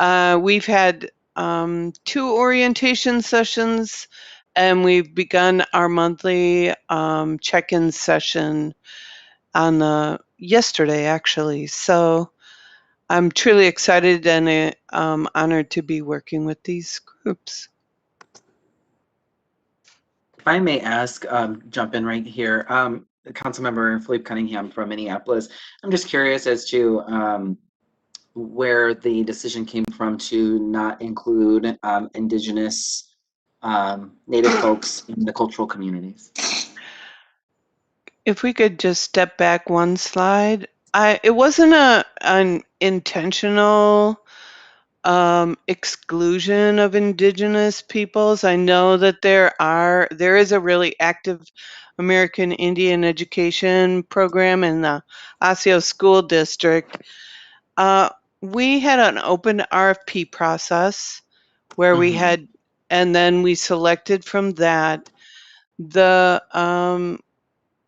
N: we've had 2 orientation sessions, and we've begun our monthly check-in session on yesterday, actually. So I'm truly excited and honored to be working with these groups.
O: If I may ask, jump in right here. Councilmember Philippe Cunningham from Minneapolis. I'm just curious as to where the decision came from to not include Indigenous Native folks in the cultural communities.
N: If we could just step back one slide. It wasn't an intentional exclusion of Indigenous peoples. I know that there is a really active American Indian education program in the Osseo School District. We had an open RFP process where we had, and then we selected from that. The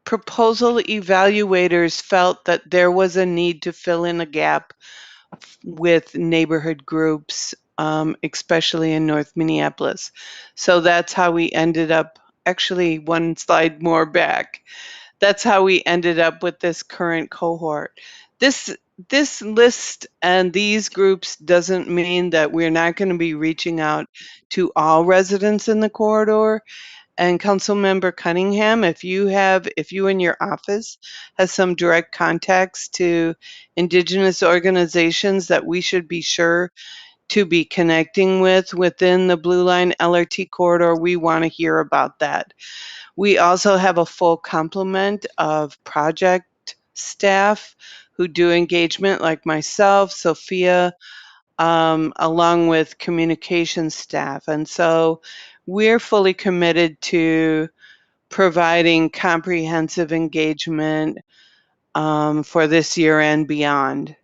N: proposal evaluators felt that there was a need to fill in a gap with neighborhood groups, especially in North Minneapolis. So that's how we ended up, actually one slide more back, that's how we ended up with this current cohort. This list and these groups doesn't mean that we're not going to be reaching out to all residents in the corridor. And Councilmember Cunningham, if you in your office has some direct contacts to Indigenous organizations that we should be sure to be connecting with within the Blue Line LRT corridor, we want to hear about that. We also have a full complement of project staff who do engagement, like myself, Sophia, along with communication staff. And so we're fully committed to providing comprehensive engagement for this year and beyond.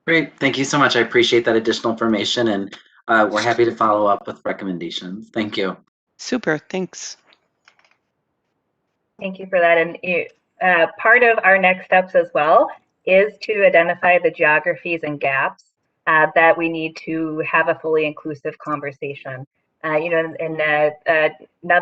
O: Great, thank you so much. I appreciate that additional information, and we're happy to follow up with recommendations. Thank you.
N: Super, thanks.
Q: Thank you for that. And part of our next steps as well is to identify the geographies and gaps that we need to have a fully inclusive conversation. Another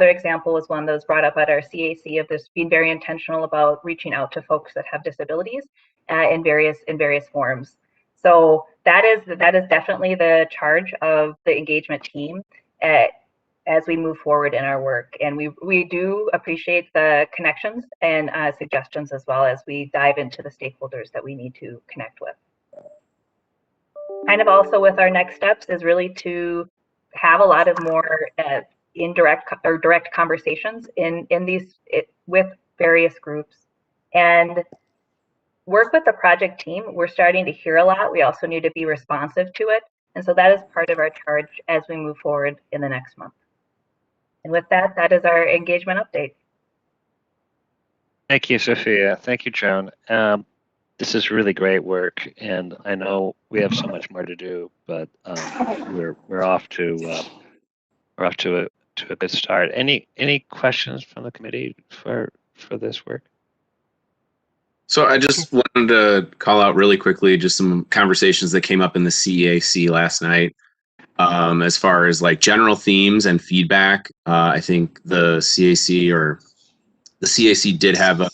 Q: example was one that was brought up at our CAC of this being very intentional about reaching out to folks that have disabilities in various forms. So that is definitely the charge of the engagement team as we move forward in our work. And we do appreciate the connections and suggestions as well as we dive into the stakeholders that we need to connect with. Kind of also with our next steps is really to have a lot of more indirect or direct conversations with various groups and work with the project team. We're starting to hear a lot. We also need to be responsive to it. And so that is part of our charge as we move forward in the next month. And with that, that is our engagement update.
A: Thank you, Sophia. Thank you, Joan. this is really great work, and I know we have so much more to do, but we're off to a good start. Any questions from the committee for this work?
V: So I just wanted to call out really quickly just some conversations that came up in the CAC last night. As far as like general themes and feedback, I think the CAC did have a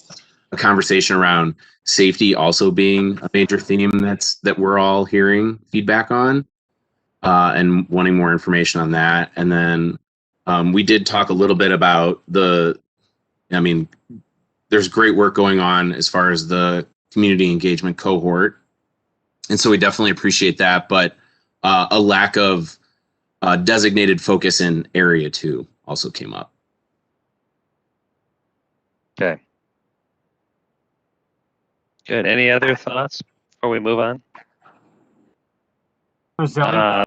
V: conversation around safety also being a major theme that we're all hearing feedback on, and wanting more information on that. And then we did talk a little bit about there's great work going on as far as the community engagement cohort. And so we definitely appreciate that, but a lack of designated focus in area 2 also came up.
A: Okay. Good. Any other thoughts before we move on?
F: Zelle,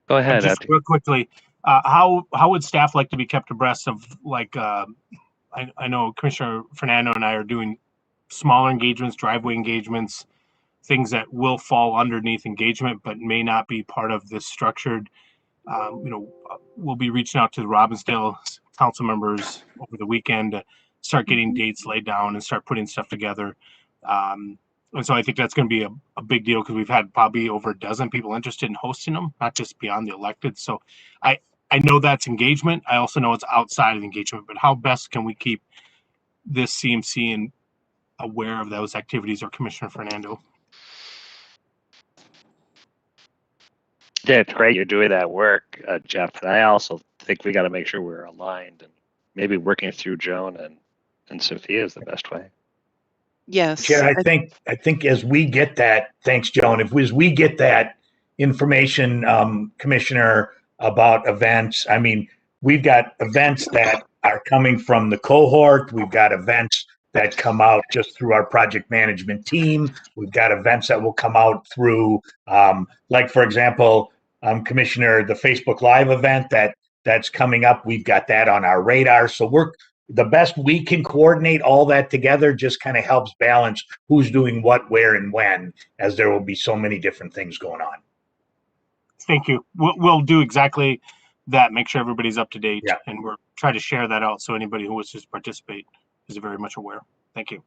A: Go ahead.
F: just real quickly, how would staff like to be kept abreast of, like, I know Commissioner Fernando and I are doing smaller engagements, driveway engagements, things that will fall underneath engagement but may not be part of this structured. We'll be reaching out to the Robbinsdale council members over the weekend to start getting dates laid down and start putting stuff together. And so I think that's going to be a big deal, because we've had probably over a dozen people interested in hosting them, not just beyond the elected. So I know that's engagement. I also know it's outside of engagement, but how best can we keep this CMC aware of those activities, or Commissioner Fernando?
A: Yeah, it's great you're doing that work, Jeff. And I also think we got to make sure we're aligned, and maybe working through Joan and Sophia is the best way.
N: Yes.
M: Chair, I think as we get that, thanks, Joan. As we get that information, Commissioner, about events, I mean, we've got events that are coming from the cohort. We've got events that come out just through our project management team. We've got events that will come out through, like, for example, Commissioner, the Facebook Live event that's coming up. We've got that on our radar. So the best we can coordinate all that together just kind of helps balance who's doing what, where, and when, as there will be so many different things going on.
F: Thank you. We'll do exactly that. Make sure everybody's up to date,
M: yeah.
F: And we're trying to share that out so anybody who wishes to participate is very much aware. Thank you.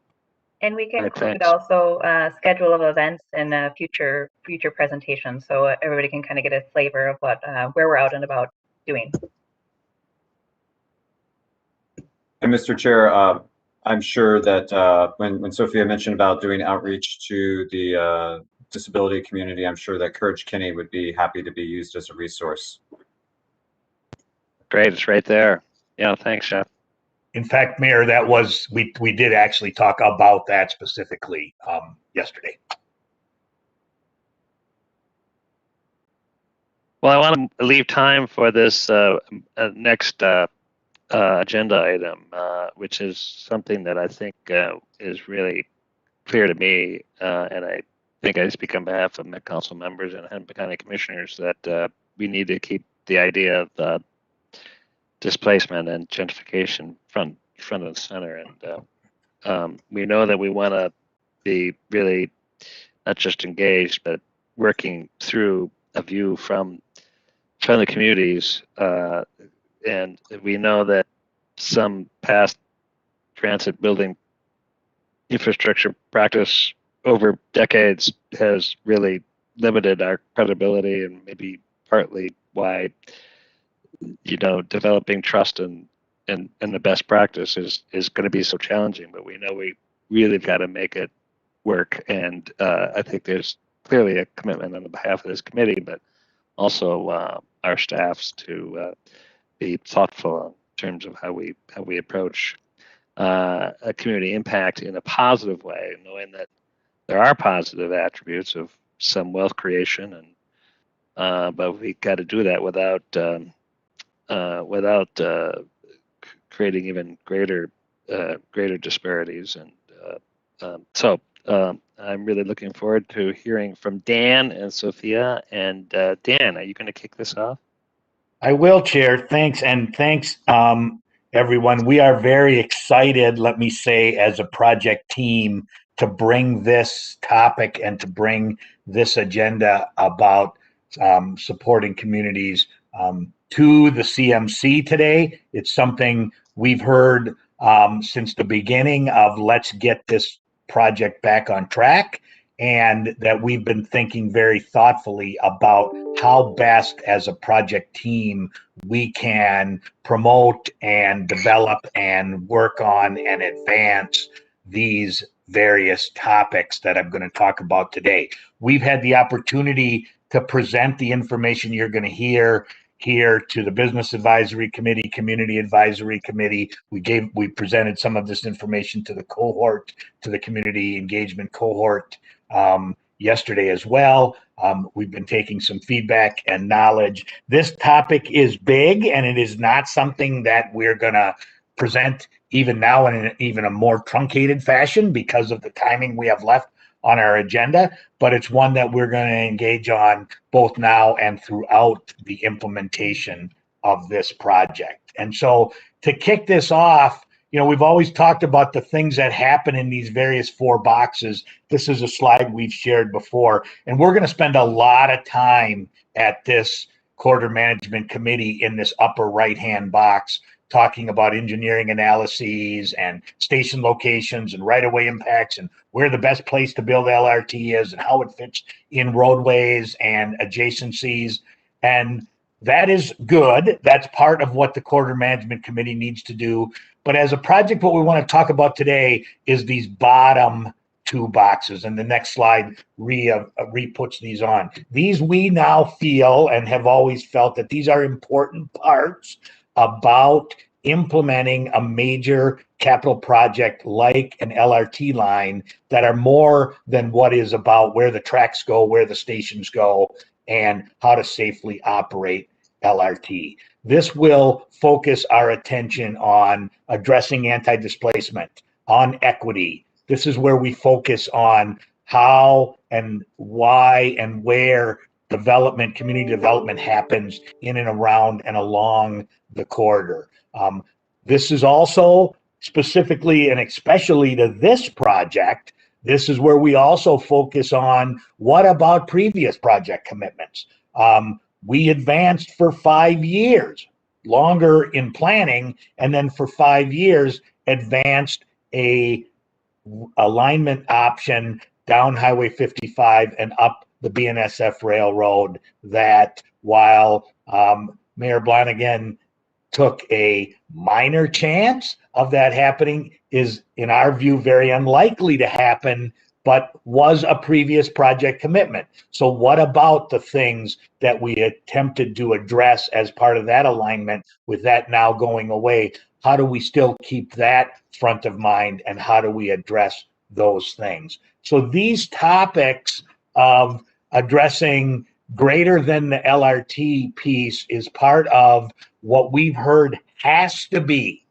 Q: And we can include
A: thanks.
Q: also schedule of events and future presentations, so everybody can kind of get a flavor of what where we're out and about doing.
H: And Mr. Chair, I'm sure that when Sophia mentioned about doing outreach to the disability community, I'm sure that Courage Kinney would be happy to be used as a resource.
A: Great, it's right there. Yeah, thanks, Jeff.
M: In fact, Mayor, that was, we did actually talk about that specifically yesterday.
A: Well, I want to leave time for this next agenda item, which is something that I think is really clear to me, and I think I speak on behalf of Met Council members and Hennepin County Commissioners, that we need to keep the idea of displacement and gentrification front and center. And we know that we want to be really not just engaged, but working through a view from the communities. And we know that some past transit building infrastructure practice over decades has really limited our credibility, and maybe partly why, developing trust in the best practice is going to be so challenging. But we know we really got to make it work, and I think there's clearly a commitment on the behalf of this committee, but also our staffs to be thoughtful in terms of how we approach a community impact in a positive way, knowing that there are positive attributes of some wealth creation, and but we got to do that without creating even greater disparities. And so I'm really looking forward to hearing from Dan and Sophia. And Dan, are you going to kick this off?
M: I will, Chair. Thanks. And thanks, everyone. We are very excited, let me say, as a project team to bring this topic and to bring this agenda about supporting communities to the CMC today. It's something we've heard since the beginning of let's get this project back on track, and that we've been thinking very thoughtfully about how best as a project team we can promote and develop and work on and advance these various topics that I'm going to talk about today. We've had the opportunity to present the information you're going to hear here to the Business Advisory Committee, Community Advisory Committee. We presented some of this information to the cohort, to the community engagement cohort yesterday as well. We've been taking some feedback and knowledge. This topic is big, and it is not something that we're going to present even now in even a more truncated fashion because of the timing we have left on our agenda, but it's one that we're going to engage on both now and throughout the implementation of this project. And so to kick this off, you know, we've always talked about the things that happen in these various 4 boxes. This is a slide we've shared before, and we're going to spend a lot of time at this Corridor Management Committee in this upper right-hand box talking about engineering analyses and station locations and right-of-way impacts and where the best place to build LRT is and how it fits in roadways and adjacencies. And that is good. That's part of what the Corridor Management Committee needs to do. But as a project, what we want to talk about today is these bottom 2 boxes. And the next slide re-puts these on. These we now feel and have always felt that these are important parts about implementing a major capital project like an LRT line that are more than what is about where the tracks go, where the stations go, and how to safely operate LRT. This will focus our attention on addressing anti-displacement, on equity. This is where we focus on how and why and where development, community development happens in and around and along the corridor. This is also specifically and especially to this project, this is where we also focus on what about previous project commitments. We advanced for 5 years, longer in planning, and then for 5 years advanced a alignment option down Highway 55 and up the BNSF Railroad that while Mayor Blanigan took a minor chance of that happening, is in our view very unlikely to happen, but was a previous project commitment. So what about the things that we attempted to address as part of that alignment with that now going away? How do we still keep that front of mind, and how do we address those things? So these topics of addressing greater than the LRT piece is part of what we've heard has to be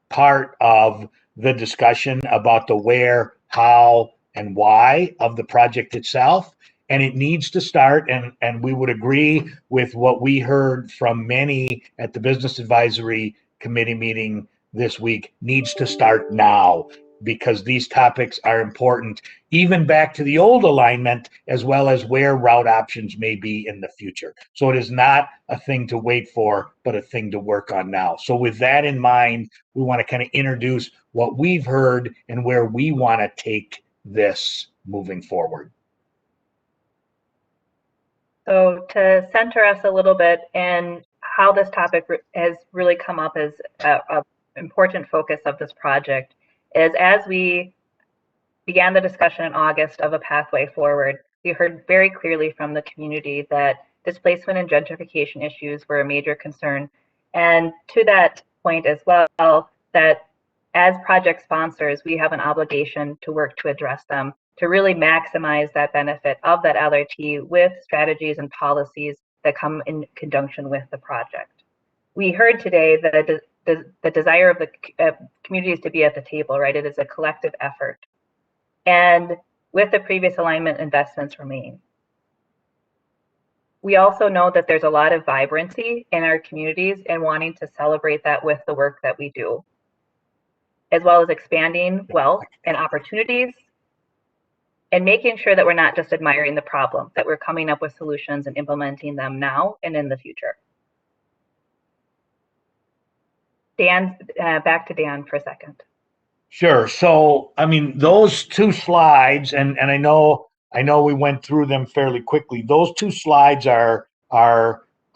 M: part of the discussion about the where, how, and why of the project itself. And it needs to start, and we would agree with what we heard from many at the Business Advisory Committee meeting this week, needs to start now, because these topics are important, even back to the old alignment, as well as where route options may be in the future. So it is not a thing to wait for, but a thing to work on now. So with that in mind, we want to kind of introduce what we've heard and where we want to take this moving forward.
Q: So to center us a little bit in how this topic has really come up as an important focus of this project is, as we began the discussion in August of a pathway forward, we heard very clearly from the community that displacement and gentrification issues were a major concern. And to that point as well, that as project sponsors, we have an obligation to work to address them, to really maximize that benefit of that LRT with strategies and policies that come in conjunction with the project. We heard today that the desire of the communities to be at the table, right? It is a collective effort. And with the previous alignment, investments remain. We also know that there's a lot of vibrancy in our communities and wanting to celebrate that with the work that we do. as well as expanding wealth and opportunities, and making sure that we're not just admiring the problem, that we're coming up with solutions and implementing them now and in the future. Dan, back to Dan for a second.
M: Sure. So, I mean, those two slides, and I know we went through them fairly quickly. Those two slides are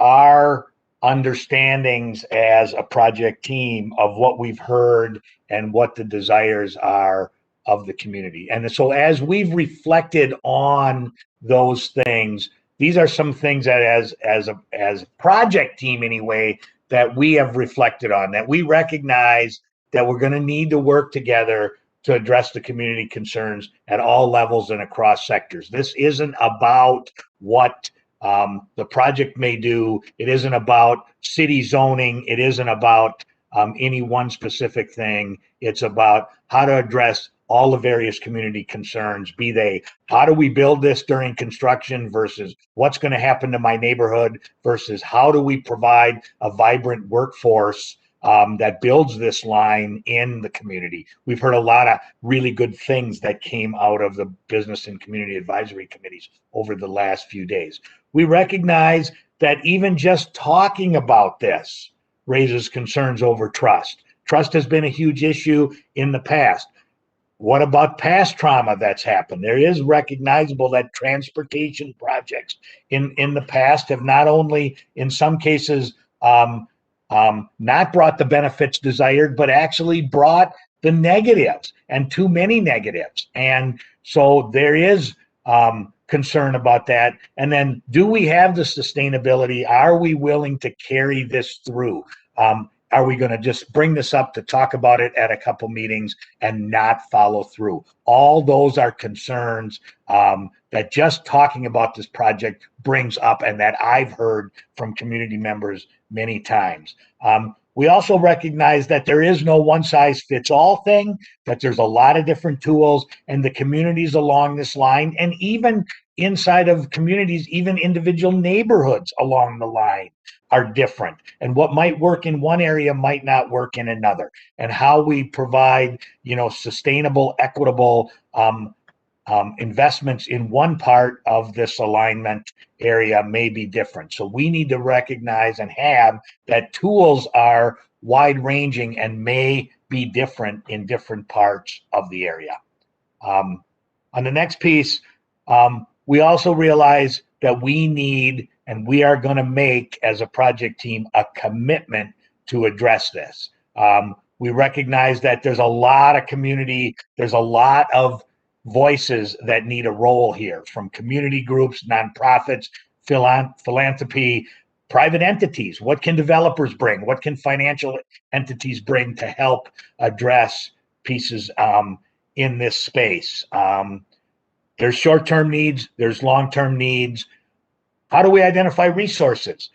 M: our understandings as a project team of what we've heard and what the desires are of the community. And so as we've reflected on those things, these are some things that as a project team anyway, that we have reflected on, that we recognize that we're going to need to work together to address the community concerns at all levels and across sectors. This isn't about what the project may do. It isn't about city zoning. It isn't about any one specific thing. It's about how to address all the various community concerns, be they how do we build this during construction versus what's going to happen to my neighborhood versus how do we provide a vibrant workforce that builds this line in the community. We've heard a lot of really good things that came out of the business and community advisory committees over the last few days. We recognize that even just talking about this raises concerns over trust. Trust has been a huge issue in the past. What about past trauma that's happened? There is recognizable that transportation projects in the past have not only, in some cases, not brought the benefits desired, but actually brought the negatives and too many negatives. And so there is concern about that. And then do we have the sustainability? Are we willing to carry this through? Are we going to just bring this up to talk about it at a couple meetings and not follow through? All those are concerns that just talking about this project brings up and that I've heard from community members many times. We also recognize that there is no one size fits all thing, that there's a lot of different tools and the communities along this line, and even inside of communities, even individual neighborhoods along the line are different. And what might work in one area might not work in another. And how we provide, sustainable, equitable investments in one part of this alignment area may be different. So we need to recognize and have that tools are wide ranging and may be different in different parts of the area. On the next piece, we also realize that we need, and we are going to make as a project team, a commitment to address this. We recognize that there's a lot of community, there's a lot of voices that need a role here, from community groups, nonprofits, philanthropy, private entities. What can developers bring? What can financial entities bring to help address pieces in this space? There's short-term needs, there's long-term needs. How do we identify resources?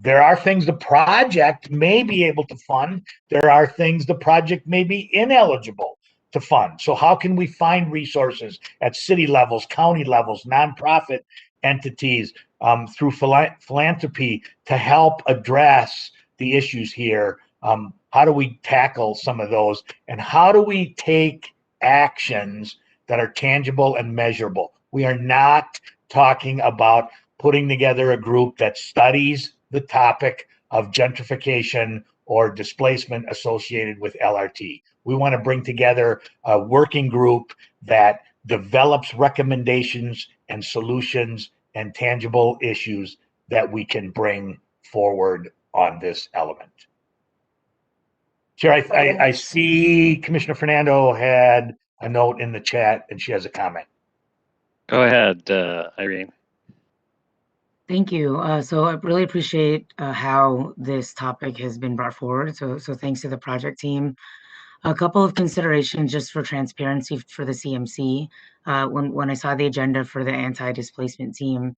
M: There are things the project may be able to fund. There are things the project may be ineligible to fund. So how can we find resources at city levels, county levels, nonprofit entities, through philanthropy to help address the issues here? How do we tackle some of those? And how do we take actions that are tangible and measurable? We are not talking about putting together a group that studies the topic of gentrification or displacement associated with LRT. We want to bring together a working group that develops recommendations and solutions and tangible issues that we can bring forward on this element. Chair, I see Commissioner Fernando had a note in the chat and she has a comment.
A: Go ahead, Irene.
P: Thank you. So I really appreciate how this topic has been brought forward. So thanks to the project team. A couple of considerations just for transparency for the CMC. When I saw the agenda for the anti-displacement team,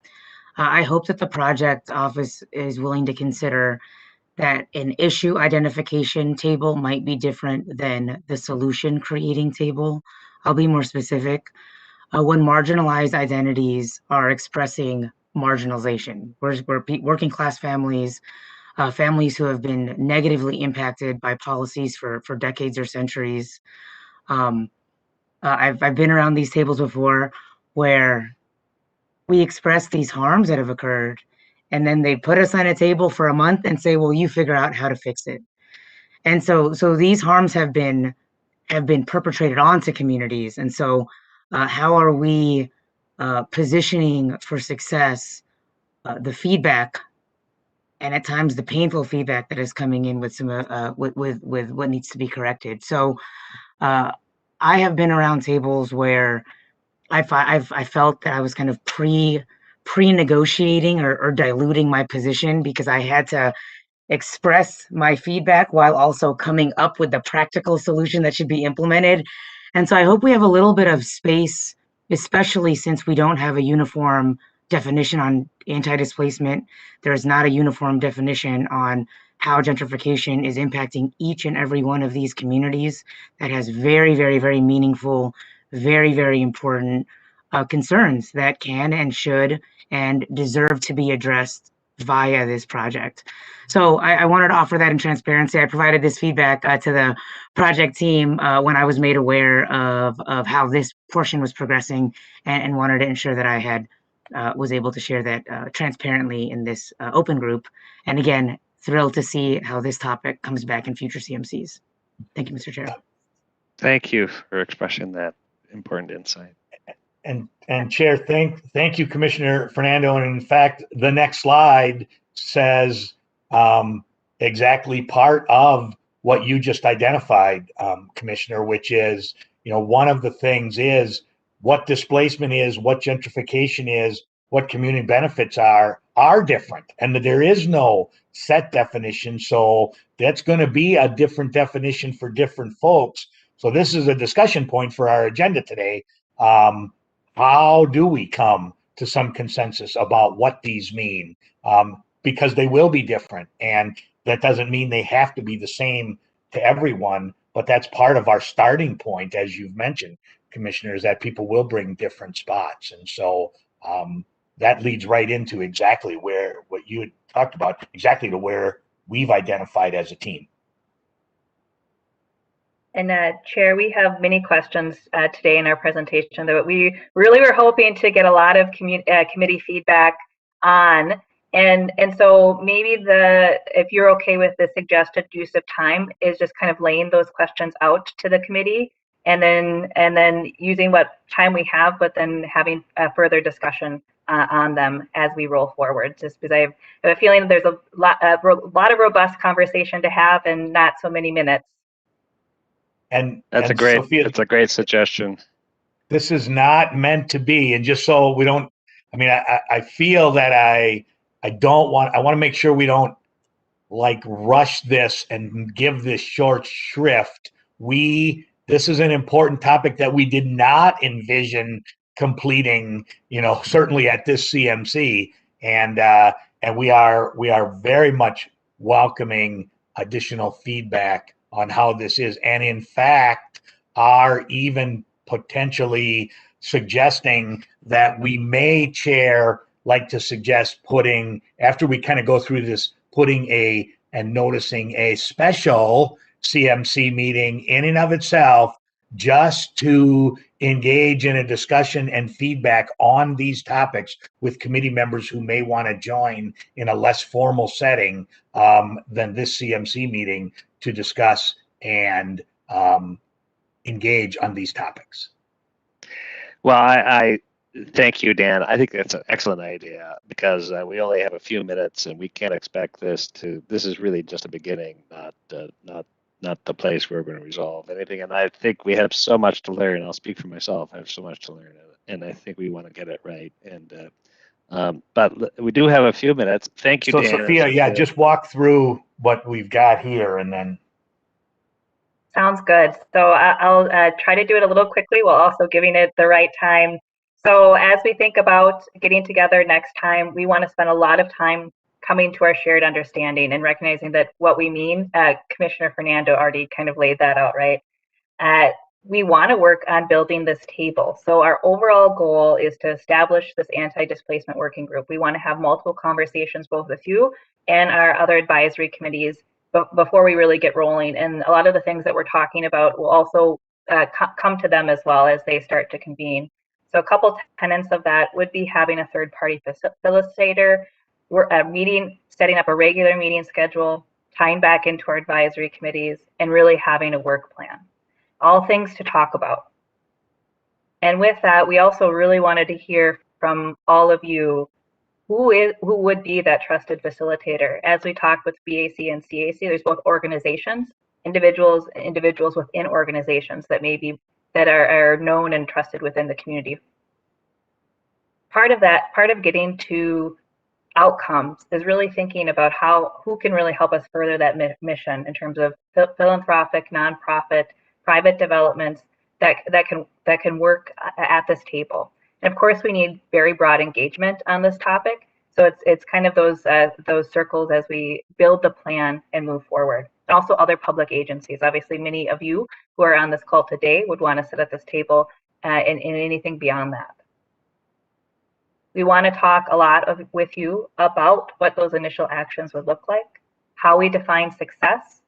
P: I hope that the project office is willing to consider that an issue identification table might be different than the solution creating table. I'll be more specific. When marginalized identities are expressing marginalization, where working class families families who have been negatively impacted by policies for decades or centuries. I've been around these tables before where we express these harms that have occurred, and then they put us on a table for a month and say, well, you figure out how to fix it. And so these harms have been perpetrated onto communities. And so how are we positioning for success the feedback, and at times the painful feedback that is coming in with some with what needs to be corrected. So I have been around tables where I felt that I was kind of pre-negotiating or diluting my position because I had to express my feedback while also coming up with the practical solution that should be implemented. And so I hope we have a little bit of space, especially since we don't have a uniform definition on anti-displacement. There's not a uniform definition on how gentrification is impacting each and every one of these communities. That has very, very, very meaningful, very, very important concerns that can and should and deserve to be addressed via this project. So I wanted to offer that in transparency. I provided this feedback to the project team when I was made aware of how this portion was progressing, and wanted to ensure that I had was able to share that transparently in this open group. And again, thrilled to see how this topic comes back in future CMCs. Thank you, Mr. Chair.
A: Thank you for expressing that important insight.
M: And Chair, thank you, Commissioner Fernando. And in fact, the next slide says exactly part of what you just identified, Commissioner, which is, one of the things is what displacement is, what gentrification is, what community benefits are different, and that there is no set definition. So that's going to be a different definition for different folks. So this is a discussion point for our agenda today. How do we come to some consensus about what these mean? Because they will be different, and that doesn't mean they have to be the same to everyone, but that's part of our starting point, as you've mentioned, Commissioners, that people will bring different spots. And so that leads right into exactly where what you had talked about, exactly to where we've identified as a team.
Q: And Chair, we have many questions today in our presentation that we really were hoping to get a lot of committee feedback on. And so maybe if you're okay with the suggested use of time is just kind of laying those questions out to the committee, and then using what time we have, but then having a further discussion on them as we roll forward. Just because I have a feeling that there's a lot of robust conversation to have and not so many minutes.
A: That's
M: Sophia,
A: a great suggestion.
M: This is not meant to be, and just so we don't, I feel that I want to make sure we don't rush this and give this short shrift. This is an important topic that we did not envision completing, certainly at this CMC, and we are very much welcoming additional feedback on how this is, and in fact are even potentially suggesting that we may, Chair, like to suggest putting, after we kind of go through this, noticing a special CMC meeting in and of itself, just to engage in a discussion and feedback on these topics with committee members who may want to join in a less formal setting than this CMC meeting to discuss and engage on these topics.
A: Well, I thank you, Dan. I think that's an excellent idea, because we only have a few minutes and we can't expect this is really just a beginning, not the place where we're going to resolve anything. And I think we have so much to learn. I'll speak for myself. I have so much to learn, and I think we want to get it right. And but we do have a few minutes. Thank you,
M: so,
A: Dan.
M: Sophia, just walk through what we've got here, and then.
Q: Sounds good. So I'll try to do it a little quickly while also giving it the right time. So as we think about getting together next time, we want to spend a lot of time coming to our shared understanding and recognizing that what we mean, Commissioner Fernando already kind of laid that out, right? we want to work on building this table. So our overall goal is to establish this anti-displacement working group. We want to have multiple conversations both with you and our other advisory committees before we really get rolling. And a lot of the things that we're talking about will also come to them as well as they start to convene. So a couple tenets of that would be having a third-party facilitator, setting up a regular meeting schedule, tying back into our advisory committees, and really having a work plan. All things to talk about. And with that, we also really wanted to hear from all of you who would be that trusted facilitator. As we talked with BAC and CAC, there's both organizations, individuals within organizations that are known and trusted within the community. Part of getting to outcomes is really thinking about who can really help us further that mission in terms of philanthropic, nonprofit, private developments that can work at this table. And of course, we need very broad engagement on this topic. So it's kind of those circles as we build the plan and move forward. And also other public agencies. Obviously, many of you who are on this call today would want to sit at this table and anything beyond that. We want to talk a lot with you about what those initial actions would look like, how we define success,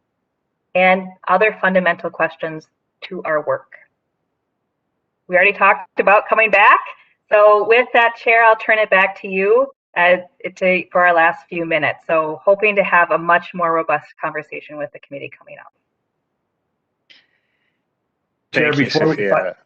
Q: and other fundamental questions to our work. We already talked about coming back. So with that, Chair, I'll turn it back to you for our last few minutes. So hoping to have a much more robust conversation with the committee coming up.
M: Chair,
A: Thank you,
M: before
A: Sophia.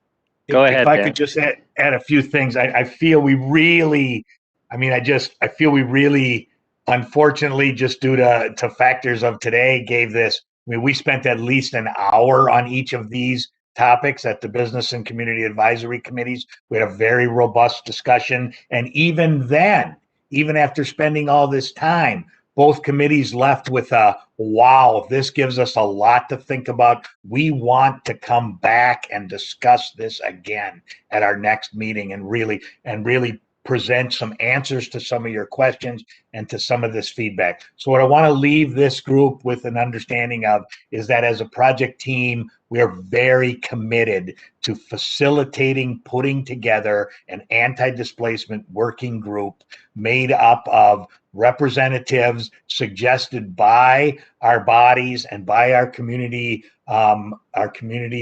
A: Go ahead,
M: if I
A: Dan.
M: could just add a few things. I feel we really, I feel we really, unfortunately, just due to factors of today, gave this. We spent at least an hour on each of these topics at the Business and Community Advisory Committees. We had a very robust discussion. And even then, even after spending all this time, both committees left with a, wow, this gives us a lot to think about. We want to come back and discuss this again at our next meeting and really present some answers to some of your questions and to some of this feedback. So what I want to leave this group with an understanding of is that as a project team, we are very committed to facilitating, putting together an anti-displacement working group made up of representatives suggested by our bodies and by our community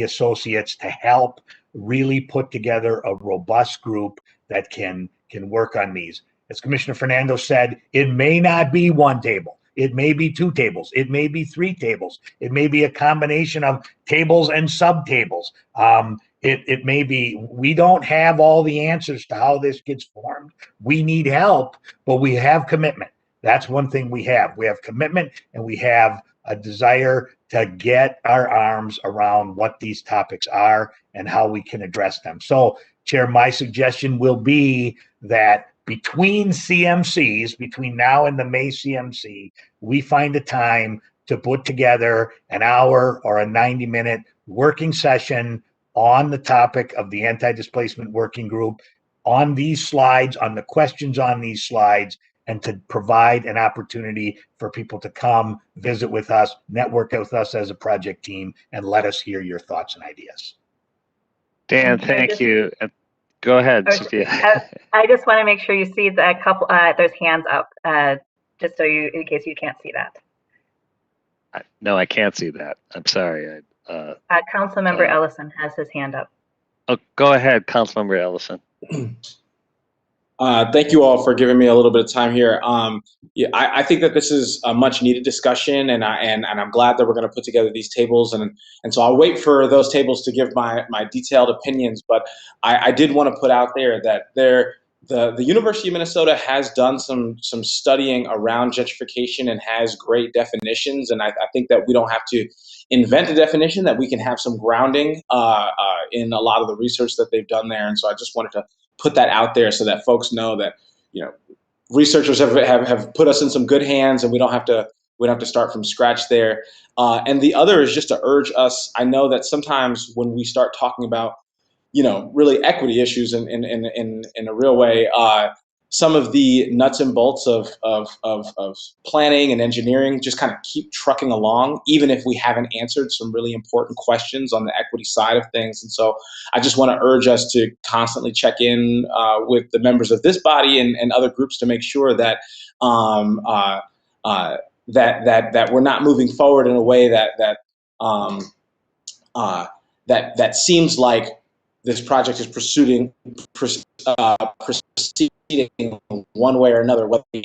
M: associates to help really put together a robust group that can work on these. As Commissioner Fernando said, it may not be one table. It may be two tables. It may be three tables. It may be a combination of tables and subtables. It may be, we don't have all the answers to how this gets formed. We need help, but we have commitment. That's one thing we have. We have commitment and we have a desire to get our arms around what these topics are and how we can address them. So, Chair, my suggestion will be that between CMCs, between now and the May CMC, we find a time to put together an hour or a 90-minute working session on the topic of the anti-displacement working group, on these slides, on the questions on these slides, and to provide an opportunity for people to come visit with us, network with us as a project team, and let us hear your thoughts and ideas.
A: Dan, thank you. Go ahead, Sophia.
Q: I just want to make sure you see that couple. There's hands up, just so in case you can't see that.
A: No, I can't see that. I'm sorry.
Q: Councilmember Ellison has his hand up.
A: Oh, go ahead, Councilmember Ellison.
I: Thank you all for giving me a little bit of time here. Yeah, I think that this is a much needed discussion, and I'm glad that we're going to put together these tables, and so I'll wait for those tables to give my detailed opinions. But I did want to put out there that the University of Minnesota has done some studying around gentrification and has great definitions, and I think that we don't have to invent a definition, that we can have some grounding in a lot of the research that they've done there. And so I just wanted to put that out there so that folks know that, you know, researchers have put us in some good hands, and we don't have to start from scratch there. And the other is just to urge us. I know that sometimes when we start talking about, you know, really equity issues in a real way, some of the nuts and bolts of planning and engineering just kind of keep trucking along, even if we haven't answered some really important questions on the equity side of things. And so I just want to urge us to constantly check in with the members of this body and other groups to make sure that that we're not moving forward in a way that seems like this project is proceeding one way or another, whether or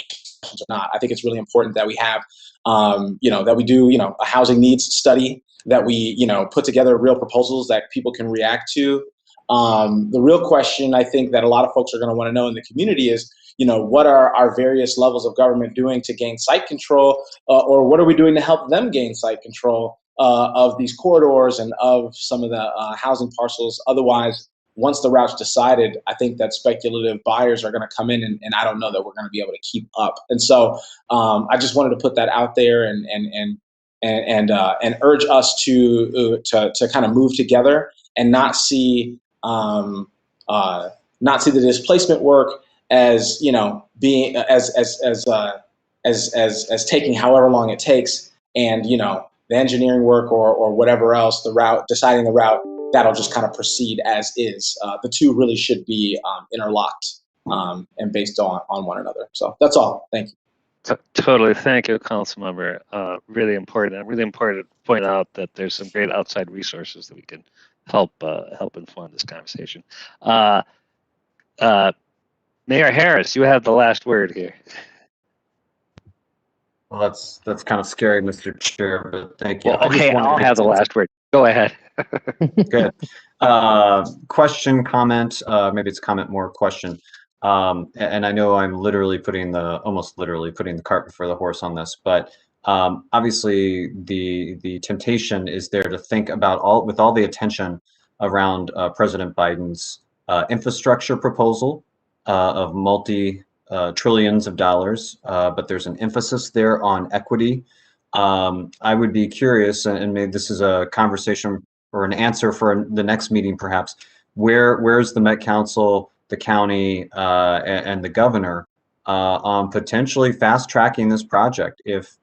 I: not. I think it's really important that we have, that we do, a housing needs study, that we, put together real proposals that people can react to. The real question I think that a lot of folks are going to want to know in the community is, what are our various levels of government doing to gain site control, or what are we doing to help them gain site control of these corridors and of some of the housing parcels? Otherwise, once the route's decided, I think that speculative buyers are going to come in, and I don't know that we're going to be able to keep up. And so I just wanted to put that out there and urge us to kind of move together and not see the displacement work as being as taking however long it takes, and the engineering work or whatever else, the route, deciding the route, that'll just kind of proceed as is. The two really should be interlocked and based on one another. So that's all. Thank you.
A: Totally. Thank you, Councilmember. Really important to point out that there's some great outside resources that we can help inform this conversation. Mayor Harris, you have the last word here.
H: Well, that's kind of scary, Mr. Chair, but thank you.
A: Well, okay, I'll have the last word. Go ahead.
H: Good. Question, comment, maybe it's comment more question. And I know I'm almost literally putting the cart before the horse on this, but obviously the temptation is there to think about with all the attention around President Biden's infrastructure proposal of trillions of dollars, but there's an emphasis there on equity. I would be curious, and maybe this is a conversation or an answer for the next meeting, perhaps. Where's the Met Council, the county, and the governor on potentially fast tracking this project? If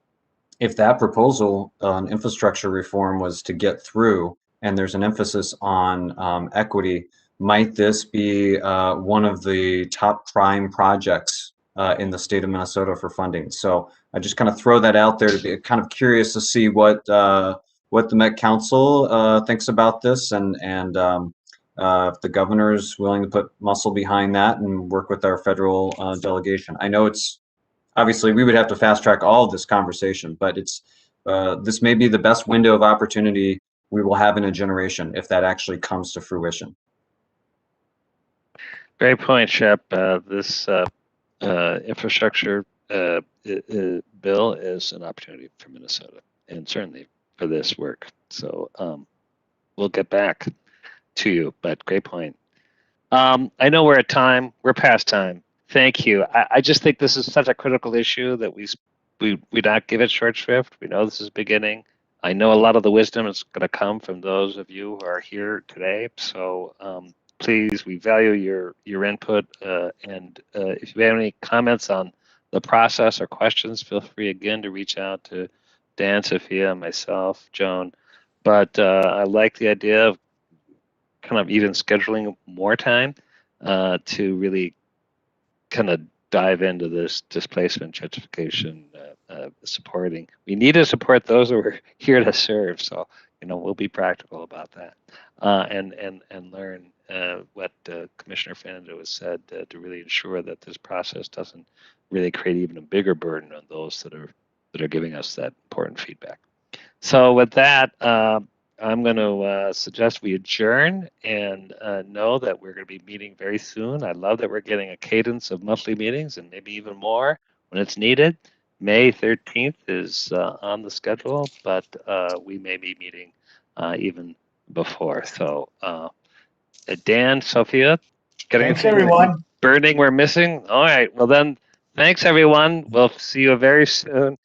H: that proposal on infrastructure reform was to get through, and there's an emphasis on equity, might this be one of the top prime projects in the state of Minnesota for funding? So I just kind of throw that out there to be kind of curious to see what the Met Council thinks about this, and if the governor is willing to put muscle behind that and work with our federal delegation. I know it's obviously we would have to fast track all of this conversation, but this may be the best window of opportunity we will have in a generation if that actually comes to fruition.
A: Great point, Shep. This infrastructure bill is an opportunity for Minnesota, and certainly for this work. So we'll get back to you, but great point. I know we're at time. We're past time. Thank you. I just think this is such a critical issue that we not give it short shrift. We know this is beginning. I know a lot of the wisdom is going to come from those of you who are here today. So please, we value your input. And if you have any comments on the process or questions, feel free again to reach out to Dan, Sophia, myself, Joan. But I like the idea of kind of even scheduling more time to really kind of dive into this displacement, gentrification, supporting. We need to support those who are here to serve. So, we'll be practical about that and learn what Commissioner Fernando has said to really ensure that this process doesn't really create even a bigger burden on those that are giving us that important feedback. So with that, I'm going to suggest we adjourn and know that we're going to be meeting very soon. I love that we're getting a cadence of monthly meetings and maybe even more when it's needed. May 13th is on the schedule, but we may be meeting even before. So Dan, Sophia,
C: Thanks, everyone.
A: burning we're missing? All right, well then, thanks everyone. We'll see you very soon.